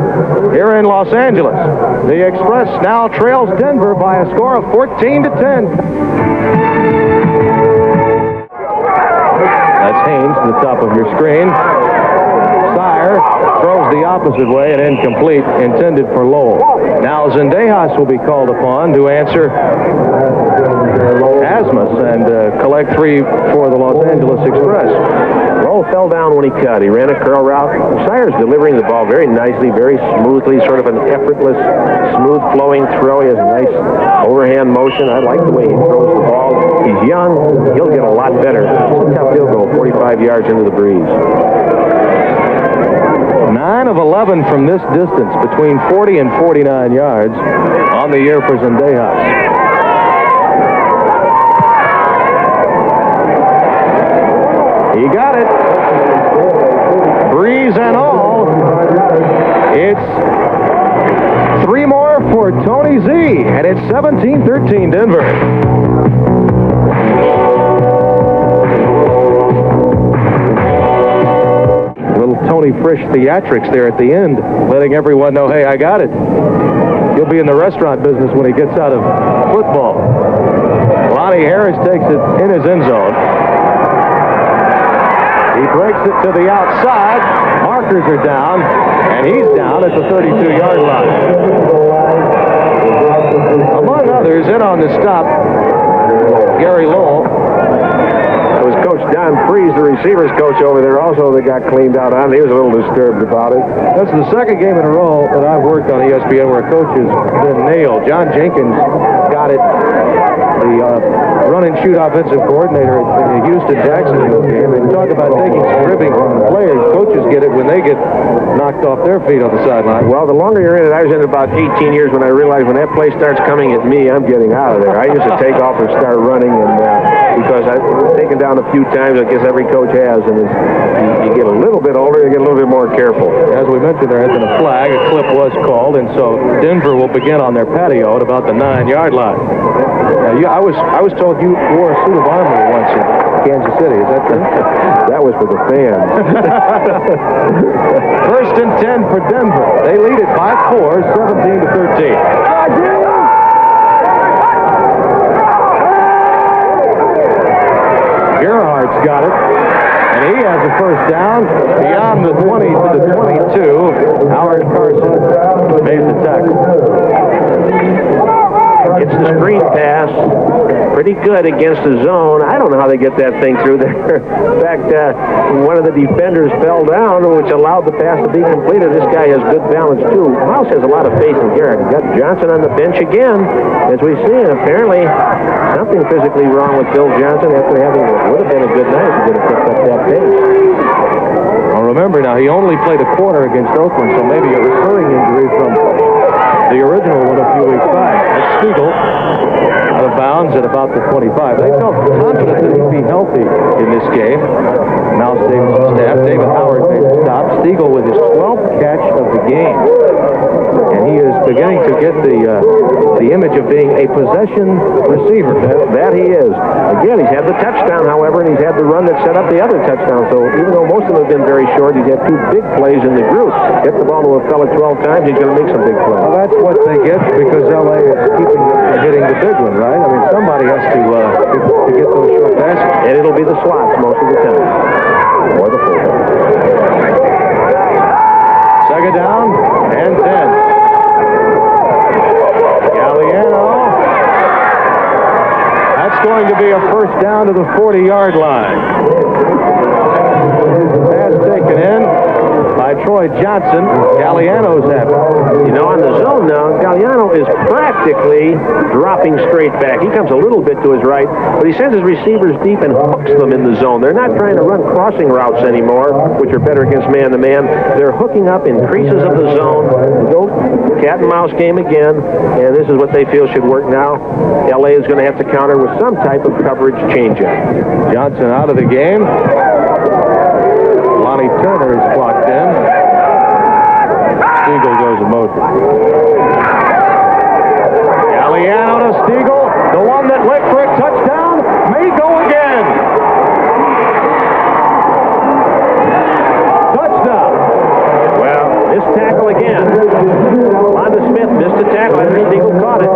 here in Los Angeles. The Express now trails Denver by a score of 14-10. That's Haynes to the top of your screen. Sire throws the opposite way and incomplete, intended for Lowell. Now Zendejas will be called upon to answer Asmus and collect 3 for the Los Angeles Express. Lowell fell down when he cut. He ran a curl route. Sire's delivering the ball very nicely, very smoothly, sort of an effortless, smooth flowing throw. He has a nice overhand motion. I like the way he throws the ball. He's young. He'll get a lot better. It's a tough field goal, 45 yards into the breeze. 9 of 11 from this distance, between 40 and 49 yards on the year for Zendejas. He got it. Breeze and all. It's 3 more for Tony Z, and it's 17-13 Denver. Little Tony Frisch theatrics there at the end, letting everyone know, hey, I got it. He'll be in the restaurant business when he gets out of football. Lonnie Harris takes it in his end zone. He breaks it to the outside. Markers are down, and he's down at the 32-yard line. Among others, in on the stop, Gary Lowell. It was Coach Don Freeze, the receivers coach over there, also that got cleaned out on. He was a little disturbed about it. That's the second game in a row that I've worked on ESPN where a coach has been nailed. John Jenkins got it. The run-and-shoot offensive coordinator in the Houston-Jacksonville game. And talk about taking some ribbing from the players. Coaches get it when they get knocked off their feet on the sideline. Well, the longer you're in it, I was in it about 18 years when I realized when that play starts coming at me, I'm getting out of there. I used to take off and start running, and because I've taken down a few times, I guess every coach has, and you get a little bit older, you get a little bit more careful. As we mentioned, there has been a flag. A clip was called, and so Denver will begin on their patio at about the 9-yard line. I was told you wore a suit of armor once in Kansas City. Is that true? That was for the fans. First and 10 for Denver. They lead it by 4, 17-13. Gerhardt's got it, and he has a first down beyond the 20 to the 22. Howard Carson made the tackle. It's the screen pass. Pretty good against the zone. I don't know how they get that thing through there. In fact, one of the defenders fell down, which allowed the pass to be completed. This guy has good balance, too. Mouse has a lot of faith in Garrett. He got Johnson on the bench again, as we see. And apparently, something physically wrong with Bill Johnson after having what would have been a good night if he could have picked up that pace. Well, remember now, he only played a quarter against Oakland, so maybe a recurring injury from the original one a few weeks back. That's Stegall out of bounds at about the 25. They felt confident that he'd be healthy in this game. Mouse Davis's staff. David Howard made the stop. Stegall with his 12th catch of the game. And he is beginning to get the image of being a possession receiver. That he is. Again, he's had the touchdown, however, and he's had the run that set up the other touchdown. So even though most of them have been very short, he's had 2 big plays in the group. Get the ball to a fella 12 times, he's going to make some big plays. Well, that's what they get because L.A. is keeping them from hitting the big one, right? I mean, somebody has to get those short passes. And it'll be the slots most of the time. Or the fullback. Second down and 10. Gagliano. That's going to be a first down to the 40-yard line. Pass taken in by Troy Johnson. Galliano's at it. You know, on the zone now, Gagliano is practically dropping straight back. He comes a little bit to his right, but he sends his receivers deep and hooks them in the zone. They're not trying to run crossing routes anymore, which are better against man-to-man. They're hooking up in creases of the zone. Go cat and mouse game again, and this is what they feel should work now. L.A. is going to have to counter with some type of coverage change-up. Johnson out of the game. Lonnie Turner is clocked in. Stegall goes a motion. Gagliano to Stegall. The one that went for a touchdown may go again. Touchdown. Well, missed tackle again. Londa Smith missed a tackle after Stegall caught it.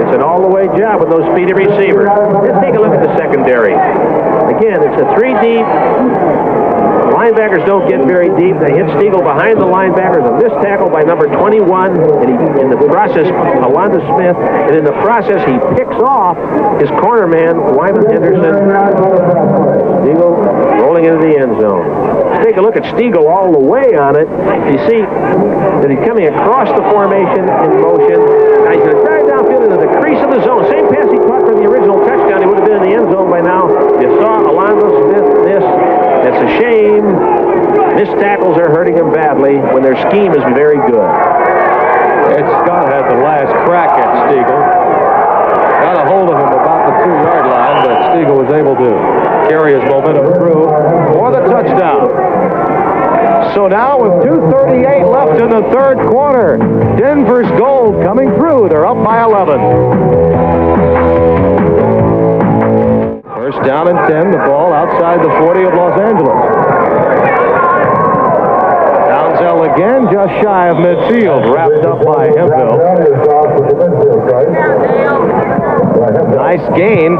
It's an all-the-way job with those speedy receivers. Let's take a look at the secondary. Again, it's a 3 deep. Linebackers don't get very deep. They hit Stegall behind the linebackers. A missed tackle by number 21, and in the process, Alonda Smith, and in the process, he picks off his corner man, Wyman Henderson. Stegall rolling into the end zone. Let's take a look at Stegall all the way on it. You see that he's coming across the formation in motion. Now he's going to drive downfield into the crease of the zone. Same pass he caught for the original touchdown. He would have been in the end zone by now. You saw Alonda Smith miss. That's a shame. Missed tackles are hurting them badly when their scheme is very good. Ed Scott had the last crack at Stegall. Got a hold of him about the 2-yard line, but Stegall was able to carry his momentum through for the touchdown. So now with 2:38 left in the third quarter, Denver's gold coming through. They're up by 11. First down and 10, the ball outside the 40 of Los Angeles. Townsell again, just shy of midfield, wrapped up by Hemphill. Nice gain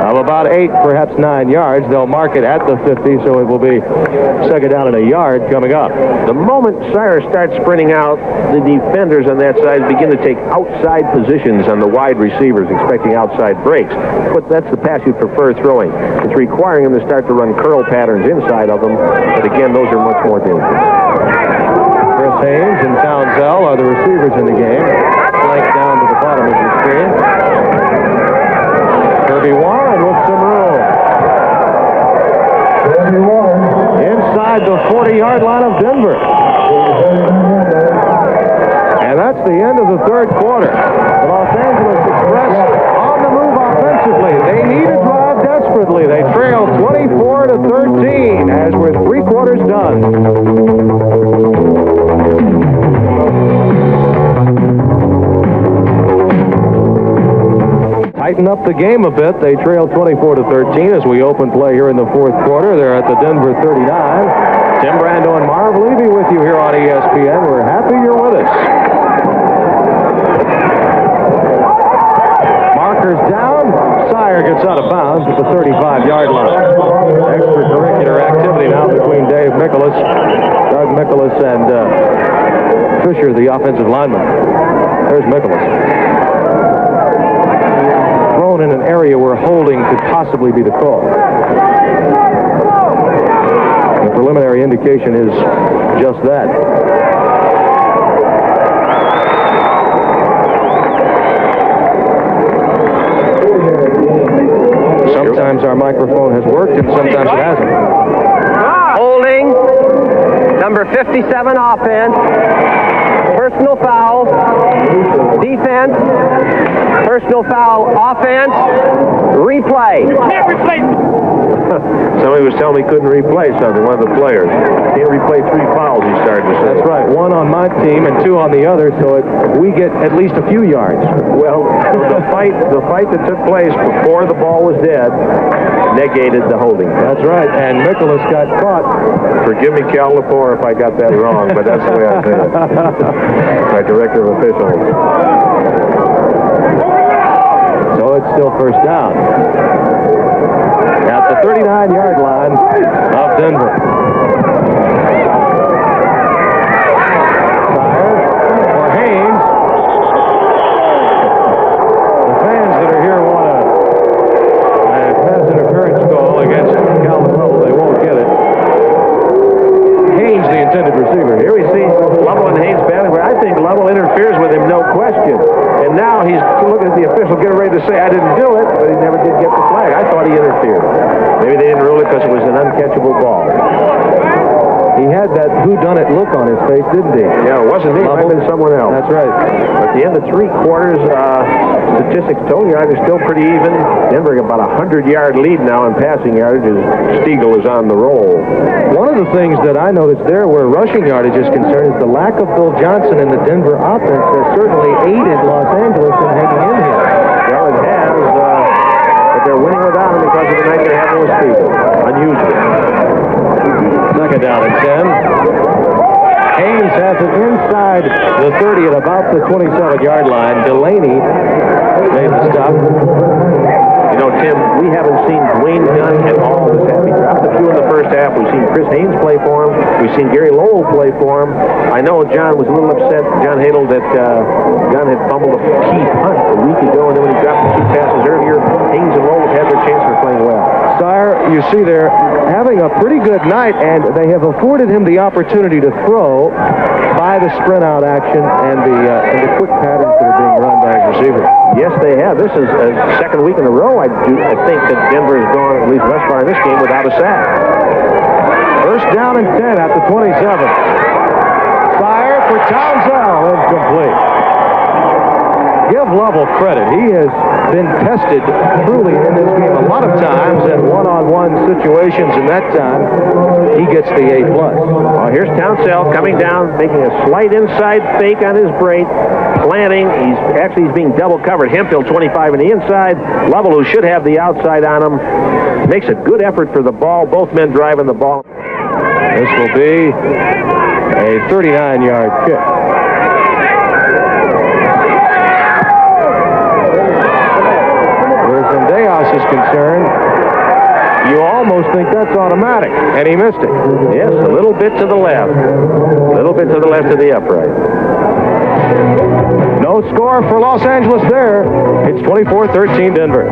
of about 8, perhaps 9 yards. They'll mark it at the 50, so it will be second down and a yard coming up. The moment Cyrus starts sprinting out, the defenders on that side begin to take outside positions on the wide receivers, expecting outside breaks. But that's the pass you'd prefer throwing. It's requiring them to start to run curl patterns inside of them. But again, those are much more dangerous. Chris Haynes and Townsell are the receivers in the game. Flank down to the bottom of the screen. Kirby Warren with some room. Inside the 40-yard line of Denver. And that's the end of the third quarter. The Los Angeles Express on the move offensively. They need a drive desperately. They trail 24-13 as we're 3 quarters done. Tighten up the game a bit. They trail 24-13 as we open play here in the fourth quarter. They're at the Denver 39. Tim Brando and Marv Levy with you here on ESPN. We're happy you're with us. Markers down. Sire gets out of bounds at the 35-yard line. Extracurricular activity now between Dave Mikolas, Doug Mikolas, and Fisher, the offensive lineman. There's Mikolas. In an area where holding could possibly be the call. The preliminary indication is just that. Sometimes our microphone has worked and sometimes it hasn't. Holding. Number 57 offense. Personal foul. Defense. Personal foul. Offense. Replay. Somebody was telling me he couldn't replay something, one of the players. Can't replay 3 fouls, he started to say. That's right. 1 on my team and 2 on the other, so we get at least a few yards. Well, the fight that took place before the ball was dead negated the holding. That's right, and Mikolas got caught. Forgive me, Cal Lepore, if I got that wrong, but that's the way I say it. My director of officials. So it's still first down. At the 39-yard line of Denver. Sire for Haynes. The fans that are here want a pass interference call against Calvin Lovell. They won't get it. Haynes, the intended receiver. Here we see Lovell and Haynes batting, but I think Lovell interferes with him, no question. And now he's looking at the official, getting ready to say, I didn't do it, but he never did get the flag. I thought he interfered. Maybe they didn't rule it because it was an uncatchable ball. He had that whodunit look on his face, didn't he? Yeah, it wasn't me. It might have been someone else. That's right. At the end of 3 quarters, statistics told you it's still pretty even. Denver got about a 100-yard lead now in passing yardage as Stegall is on the roll. One of the things that I noticed there where rushing yardage is concerned is the lack of Bill Johnson in the Denver offense has certainly aided Los Angeles in hanging in here. Well, it has, but they're winning without him because of the night they have with Stegall. Unusual. Second down and 10. Haynes has it inside the 30 at about the 27-yard line. Delaney made the stop. You know, Tim, we haven't seen Dwayne Gunn at all this half. He dropped a few in the first half. We've seen Chris Haynes play for him. We've seen Gary Lowell play for him. I know John was a little upset, John Hadel, that Gunn had fumbled a key punt a week ago, and then when he dropped the 2 passes earlier, Haynes and Lowell have had their chance for playing well. Sire, you see they're having a pretty good night, and they have afforded him the opportunity to throw by the sprint out action and the quick patterns that are being run by his receiver. Yes, they have. This is a second week in a row, I think, that Denver has gone, at least thus far in this game, without a sack. First down and 10 at the 27. Fire for Townsell, incomplete. Give Lovell credit. He has been tested truly in this game a lot of times in one-on-one situations, and that time he gets the A+. Well, here's Townsell coming down, making a slight inside fake on his break, planting. He's being double covered. Hemphill 25 on the inside. Lovell, who should have the outside on him, makes a good effort for the ball. Both men driving the ball. This will be a 39-yard kick. Where Zendejas is concerned, you almost think that's automatic, and he missed it. Yes, a little bit to the left. A little bit to the left of the upright. No score for Los Angeles there. It's 24-13 Denver.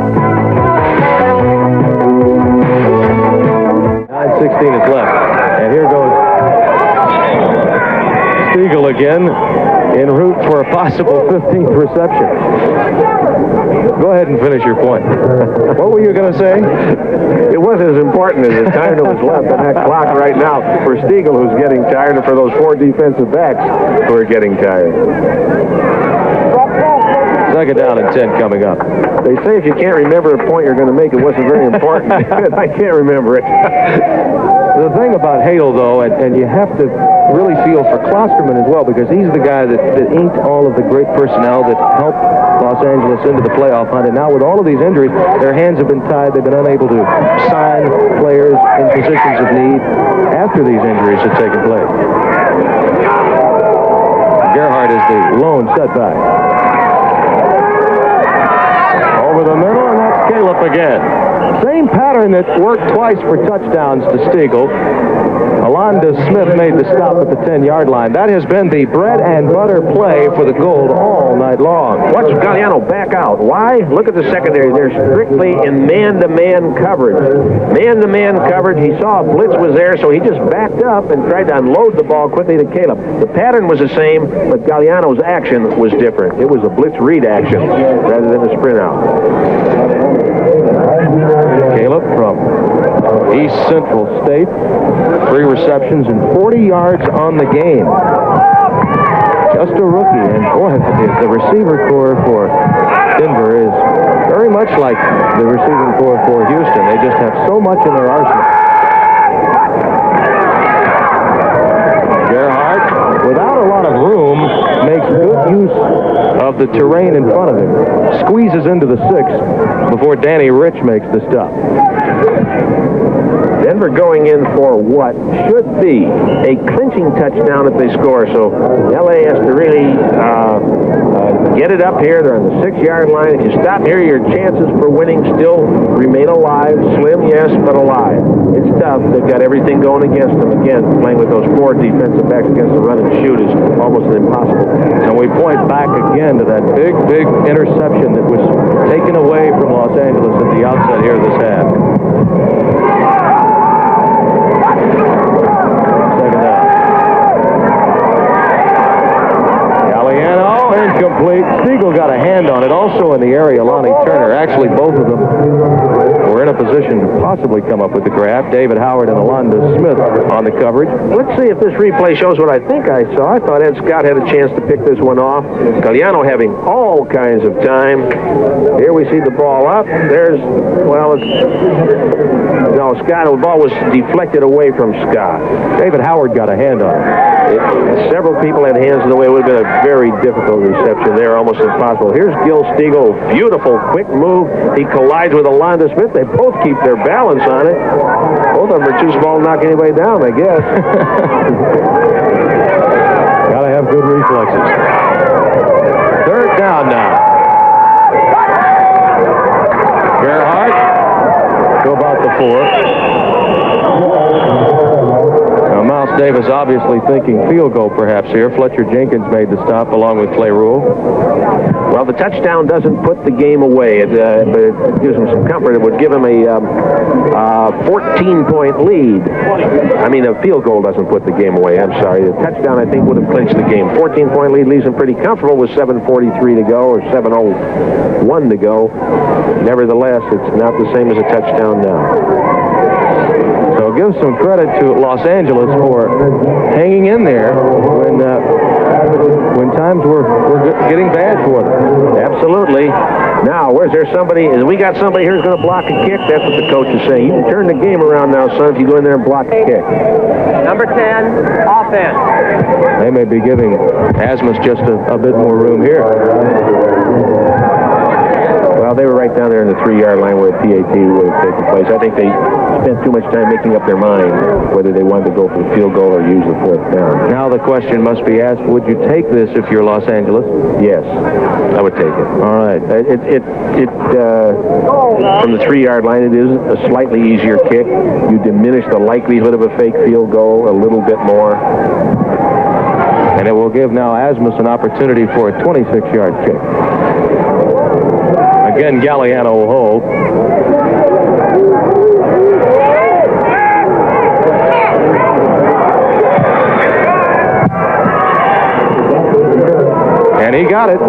9:16 is left. And here goes Stegall again, en route for a possible 15th reception. Go ahead and finish your point. What were you going to say? It wasn't as important as the time that was left on that clock right now for Stegall, who's getting tired, and for those 4 defensive backs who are getting tired. Second down and 10 coming up. They say if you can't remember a point you're going to make, it wasn't very important. I can't remember it. The thing about Hale, though, and you have to really feel for Klosterman as well, because he's the guy that inked all of the great personnel that helped Los Angeles into the playoff hunt. And now with all of these injuries, their hands have been tied. They've been unable to sign players in positions of need after these injuries have taken place. Gerhardt is the lone setback. Over the middle, and that's Caleb again. Same pattern that worked twice for touchdowns to Stegall. Alonda Smith made the stop at the 10-yard line. That has been the bread and butter play for the Gold all night long. Watch Gagliano back out. Why? Look at the secondary. They're strictly in man-to-man coverage. Man-to-man coverage. He saw a blitz was there, so he just backed up and tried to unload the ball quickly to Caleb. The pattern was the same, but Gagliano's action was different. It was a blitz read action rather than a sprint out. Caleb from East Central State, 3 receptions and 40 yards on the game. Just a rookie, and boy, the receiver corps for Denver is very much like the receiving corps for Houston. They just have so much in their arsenal. Gerhardt, without a lot of room, makes good use of the terrain in front of him. Squeezes into the 6 before Danny Rich makes the stop. Denver going in for what should be a clinching touchdown if they score. So LA has to really get it up here. They're on the 6-yard line. If you stop here, your chances for winning still remain alive. Slim, yes, but alive. It's tough. They've got everything going against them. Again, playing with those 4 defensive backs against the run and shoot is almost impossible. And we point back again to that big interception that was taken away from Los Angeles at the outset here this half. Second down. Gagliano, incomplete. Stegall got a hand on it. Also in the area, Lonnie Turner. Actually, both of them were in a position to possibly come up with the grab. David Howard and Alonda Smith on the coverage. Let's see if this replay shows what I think I saw. I thought Ed Scott had a chance to pick this one off. Gagliano having all kinds of time. Here we see the ball up. There's, well, no, Scott, the ball was deflected away from Scott. David Howard got a hand on it. Several people had hands in the way. It would have been a very difficult reception there, almost impossible. Here's Gil Stegall. Beautiful, quick move. He collides with Alonda Smith. They both keep their balance on it. Both of them are too small to knock anybody down, I guess. Gotta have good reflexes. Third down now. Gerhardt to about the 4. Now, Miles Davis obviously thinking field goal perhaps here. Fletcher Jenkins made the stop along with Clay Rule. Well, the touchdown doesn't put the game away. It gives him some comfort. It would give him a 14-point lead. I mean, a field goal doesn't put the game away. I'm sorry. The touchdown, I think, would have clinched the game. 14-point lead leaves him pretty comfortable with 7:43 to go or 7:01 to go. Nevertheless, it's not the same as a touchdown now. So give some credit to Los Angeles for hanging in there when times were getting bad for them. Absolutely. Now, where's there somebody? We got somebody here who's going to block a kick. That's what the coach is saying. You can turn the game around now, son, if you go in there and block a kick. Number 10, offense. They may be giving Asmus just a bit more room here. Well, they were right down there in the 3-yard line where the PAT would have taken place. I think they spent too much time making up their mind whether they wanted to go for the field goal or use the 4th down. Now the question must be asked, would you take this if you're Los Angeles? Yes, I would take it. All right. From the 3-yard line, it is a slightly easier kick. You diminish the likelihood of a fake field goal a little bit more. And it will give now Asmus an opportunity for a 26-yard kick. Again, Gagliano will hold. And he got it.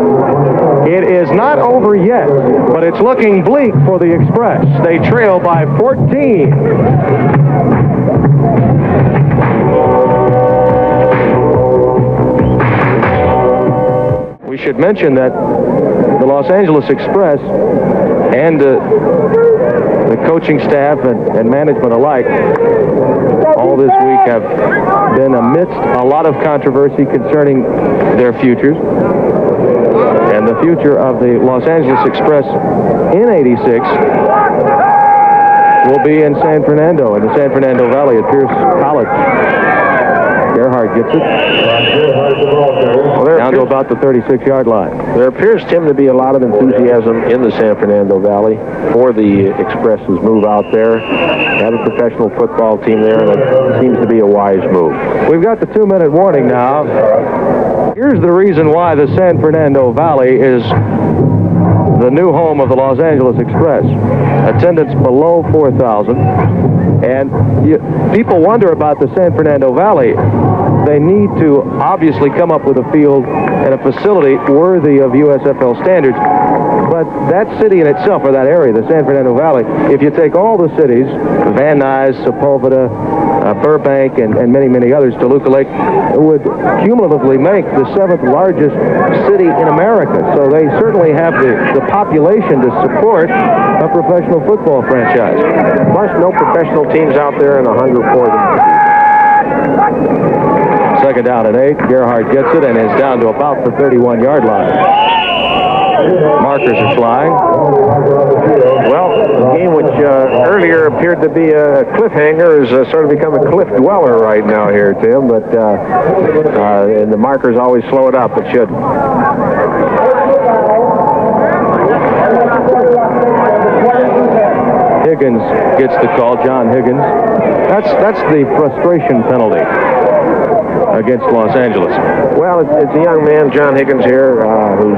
It is not over yet, but it's looking bleak for the Express. They trail by 14. We should mention that the Los Angeles Express and the coaching staff and management alike all this week have been amidst a lot of controversy concerning their futures. And the future of the Los Angeles Express in '86 will be in San Fernando, in the San Fernando Valley at Pierce College. Gerhardt gets it. Well, down to about the 36-yard line. There appears, Tim, to be a lot of enthusiasm in the San Fernando Valley for the Express's move out there. Have a professional football team there, and it seems to be a wise move. We've got the 2-minute warning now. Here's the reason why the San Fernando Valley is the new home of the Los Angeles Express. Attendance below 4,000. And people wonder about the San Fernando Valley. They need to obviously come up with a field and a facility worthy of USFL standards. But that city in itself, or that area, the San Fernando Valley, if you take all the cities, Van Nuys, Sepulveda, Burbank, and many, many others, Toluca Lake, would cumulatively make the 7th largest city in America. So they certainly have the population to support a professional football franchise. Plus, no professional teams out there and a hunger for them. 2nd down and 8. Gerhardt gets it and is down to about the 31-yard line. Markers are flying. Well, the game which earlier appeared to be a cliffhanger has sort of become a cliff dweller right now here, Tim. But and the markers always slow it up. It should. Higgins gets the call. John Higgins. That's the frustration penalty against Los Angeles. Well, it's a young man, John Higgins here, who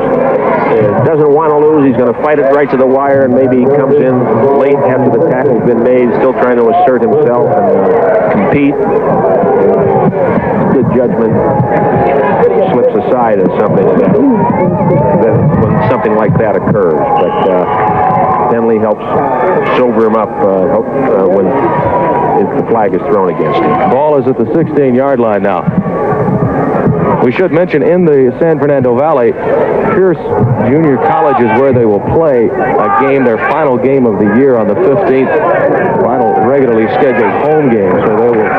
doesn't want to lose. He's going to fight it right to the wire, and maybe he comes in late after the tackle's been made, still trying to assert himself and compete. Good judgment slips aside in something when something like that occurs. But penalty helps sober him up when the flag is thrown against him. Ball is at the 16-yard line now. We should mention in the San Fernando Valley, Pierce Junior College is where they will play a game, their final game of the year on the 15th, final regularly scheduled home game. So they will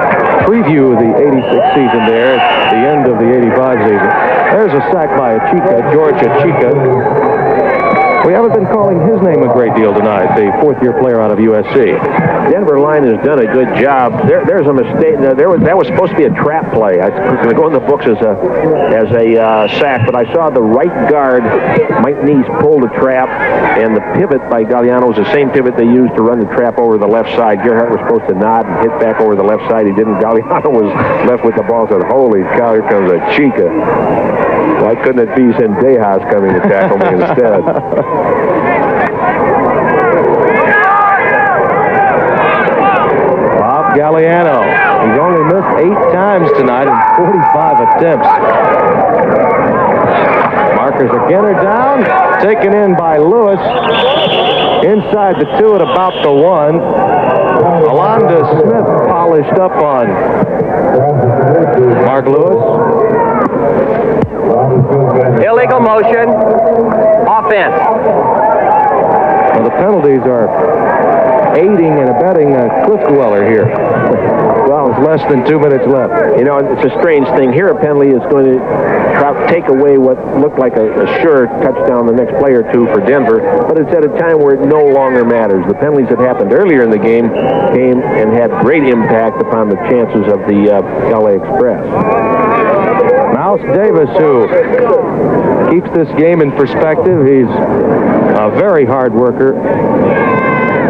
preview the 86 season there at the end of the 85 season. There's a sack by Achika, George Achika. We haven't been calling his name a great deal tonight, the 4th-year player out of USC. Denver line has done a good job. There's a mistake. That was supposed to be a trap play. It's going to go in the books as a sack, but I saw the right guard, Mike Neese, pull the trap, and the pivot by Gagliano was the same pivot they used to run the trap over the left side. Gerhardt was supposed to nod and hit back over the left side. He didn't. Gagliano was left with the ball. Said, "Holy cow, here comes a Chica." Why couldn't it be Zendejas coming to tackle me instead? Bob Gagliano. He's only missed 8 times tonight in 45 attempts. Markers again are down. Taken in by Lewis. Inside the 2 at about the 1. Alonda Smith polished up on Mark Lewis. Illegal motion. Offense. penalties are aiding and abetting a cliff dweller here. Well, it's less than 2 minutes left. You know, it's a strange thing. Here, a penalty is going to take away what looked like a sure touchdown the next play or two for Denver, but it's at a time where it no longer matters. The penalties that happened earlier in the game came and had great impact upon the chances of the LA Express. Mouse Davis, who keeps this game in perspective. He's a very hard worker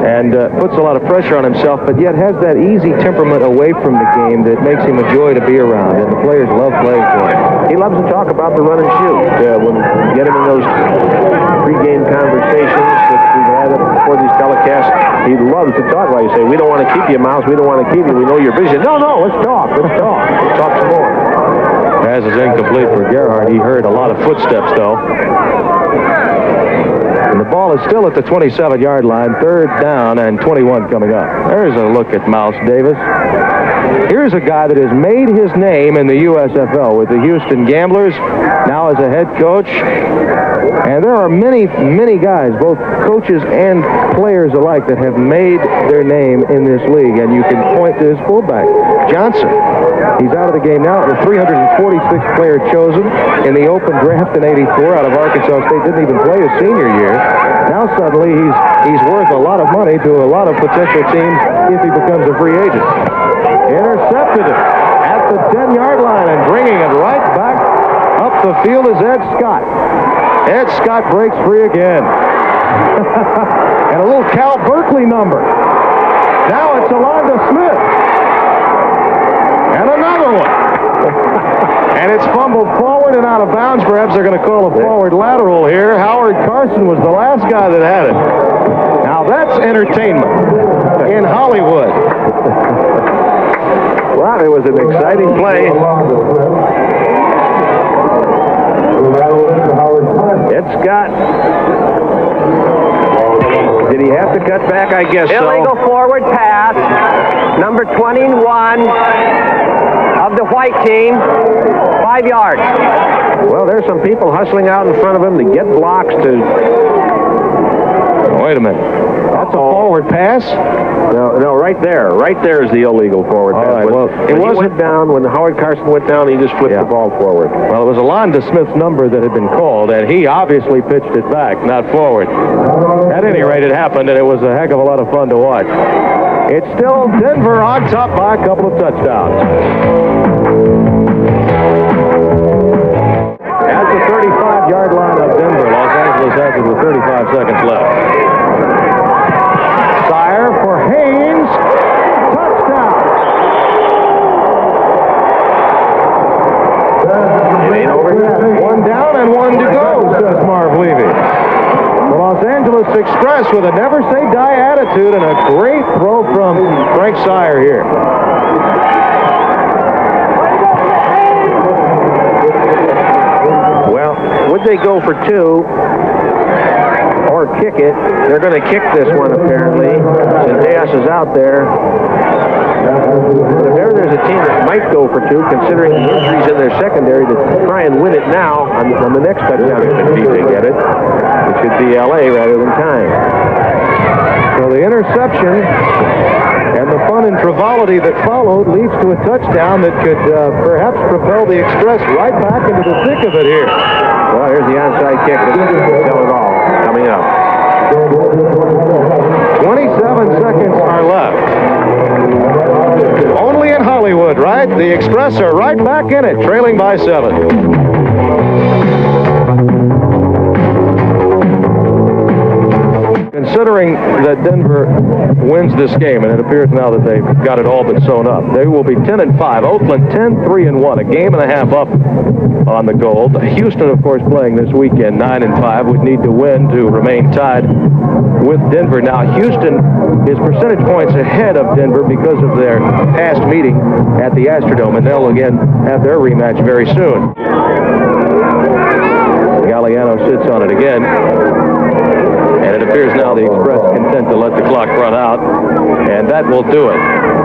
and puts a lot of pressure on himself, but yet has that easy temperament away from the game that makes him a joy to be around, and the players love playing for him. He loves to talk about the run and shoot. When you get him in those pre-game conversations that we've had before these telecasts, he loves to talk about it. You say, we don't want to keep you, Mouse. We don't want to keep you. We know you're busy. No, let's talk. Let's talk. Let's talk some more. Pass is incomplete for Gerhardt. He heard a lot of footsteps, though. And the ball is still at the 27-yard line. 3rd down and 21 coming up. There's a look at Mouse Davis. Here's a guy that has made his name in the USFL with the Houston Gamblers, now as a head coach. And there are many, many guys, both coaches and players alike, that have made their name in this league. And you can point to his fullback, Johnson. He's out of the game now. The 346th player chosen in the open draft in '84 out of Arkansas State. Didn't even play his senior year. Now suddenly he's worth a lot of money to a lot of potential teams if he becomes a free agent. Intercepted it at the 10-yard line and bringing it right back up the field is Ed Scott. Ed Scott breaks free again. And a little Cal Berkeley number. Now it's Alonda Smith. And another one. And it's fumbled forward and out of bounds. Perhaps they're going to call a forward lateral here. Howard Carson was the last guy that had it. Now that's entertainment in Hollywood. Well, it was an exciting play. Ed Scott. Did he have to cut back? I guess so. Illegal forward pass. Number 21 of the white team. 5 yards. Well, there's some people hustling out in front of him to get blocks to... Wait a minute. That's a forward pass? No, right there. Right there is the illegal forward pass. All right, well, when he went down, when Howard Carson went down, he just flipped the ball forward. Well, it was Alonda Smith's number that had been called, and he obviously pitched it back, not forward. At any rate, it happened, and it was a heck of a lot of fun to watch. It's still Denver on top by a couple of touchdowns. At the 35-yard line of Denver, Los Angeles has it with 35 seconds left. Sire for Haynes. Touchdown. It ain't over yet. One down and one to go, says Marv Levy. The Los Angeles Express with a never-say-die attitude and a great throw from Frank Sire here. Well, would they go for 2 or kick it? They're going to kick this one, apparently. Zendejas is out there. But if ever there's a team that might go for 2, considering the injuries in their secondary, to try and win it now on the next touchdown, if they get it, it should be LA rather than time. So the interception and the fun and frivolity that followed leads to a touchdown that could perhaps propel the Express right back into the thick of it here. Well, here's the onside kick. Tell it all coming up. 27 seconds are left. Only in Hollywood, right? The Express are right back in it, trailing by 7. Considering that Denver wins this game, and it appears now that they've got it all but sewn up, they will be 10-5. Oakland 10-3-1, a game and a half up on the Gold. Houston, of course, playing this weekend 9-5, would need to win to remain tied with Denver. Now, Houston is percentage points ahead of Denver because of their past meeting at the Astrodome, and they'll again have their rematch very soon. Gagliano sits on it again. And it appears now the Express content to let the clock run out, and that will do it.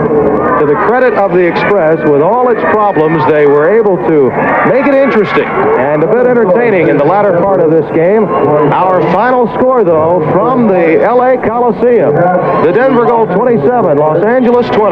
To the credit of the Express, with all its problems, they were able to make it interesting and a bit entertaining in the latter part of this game. Our final score, though, from the L.A. Coliseum, the Denver Gold 27, Los Angeles 20.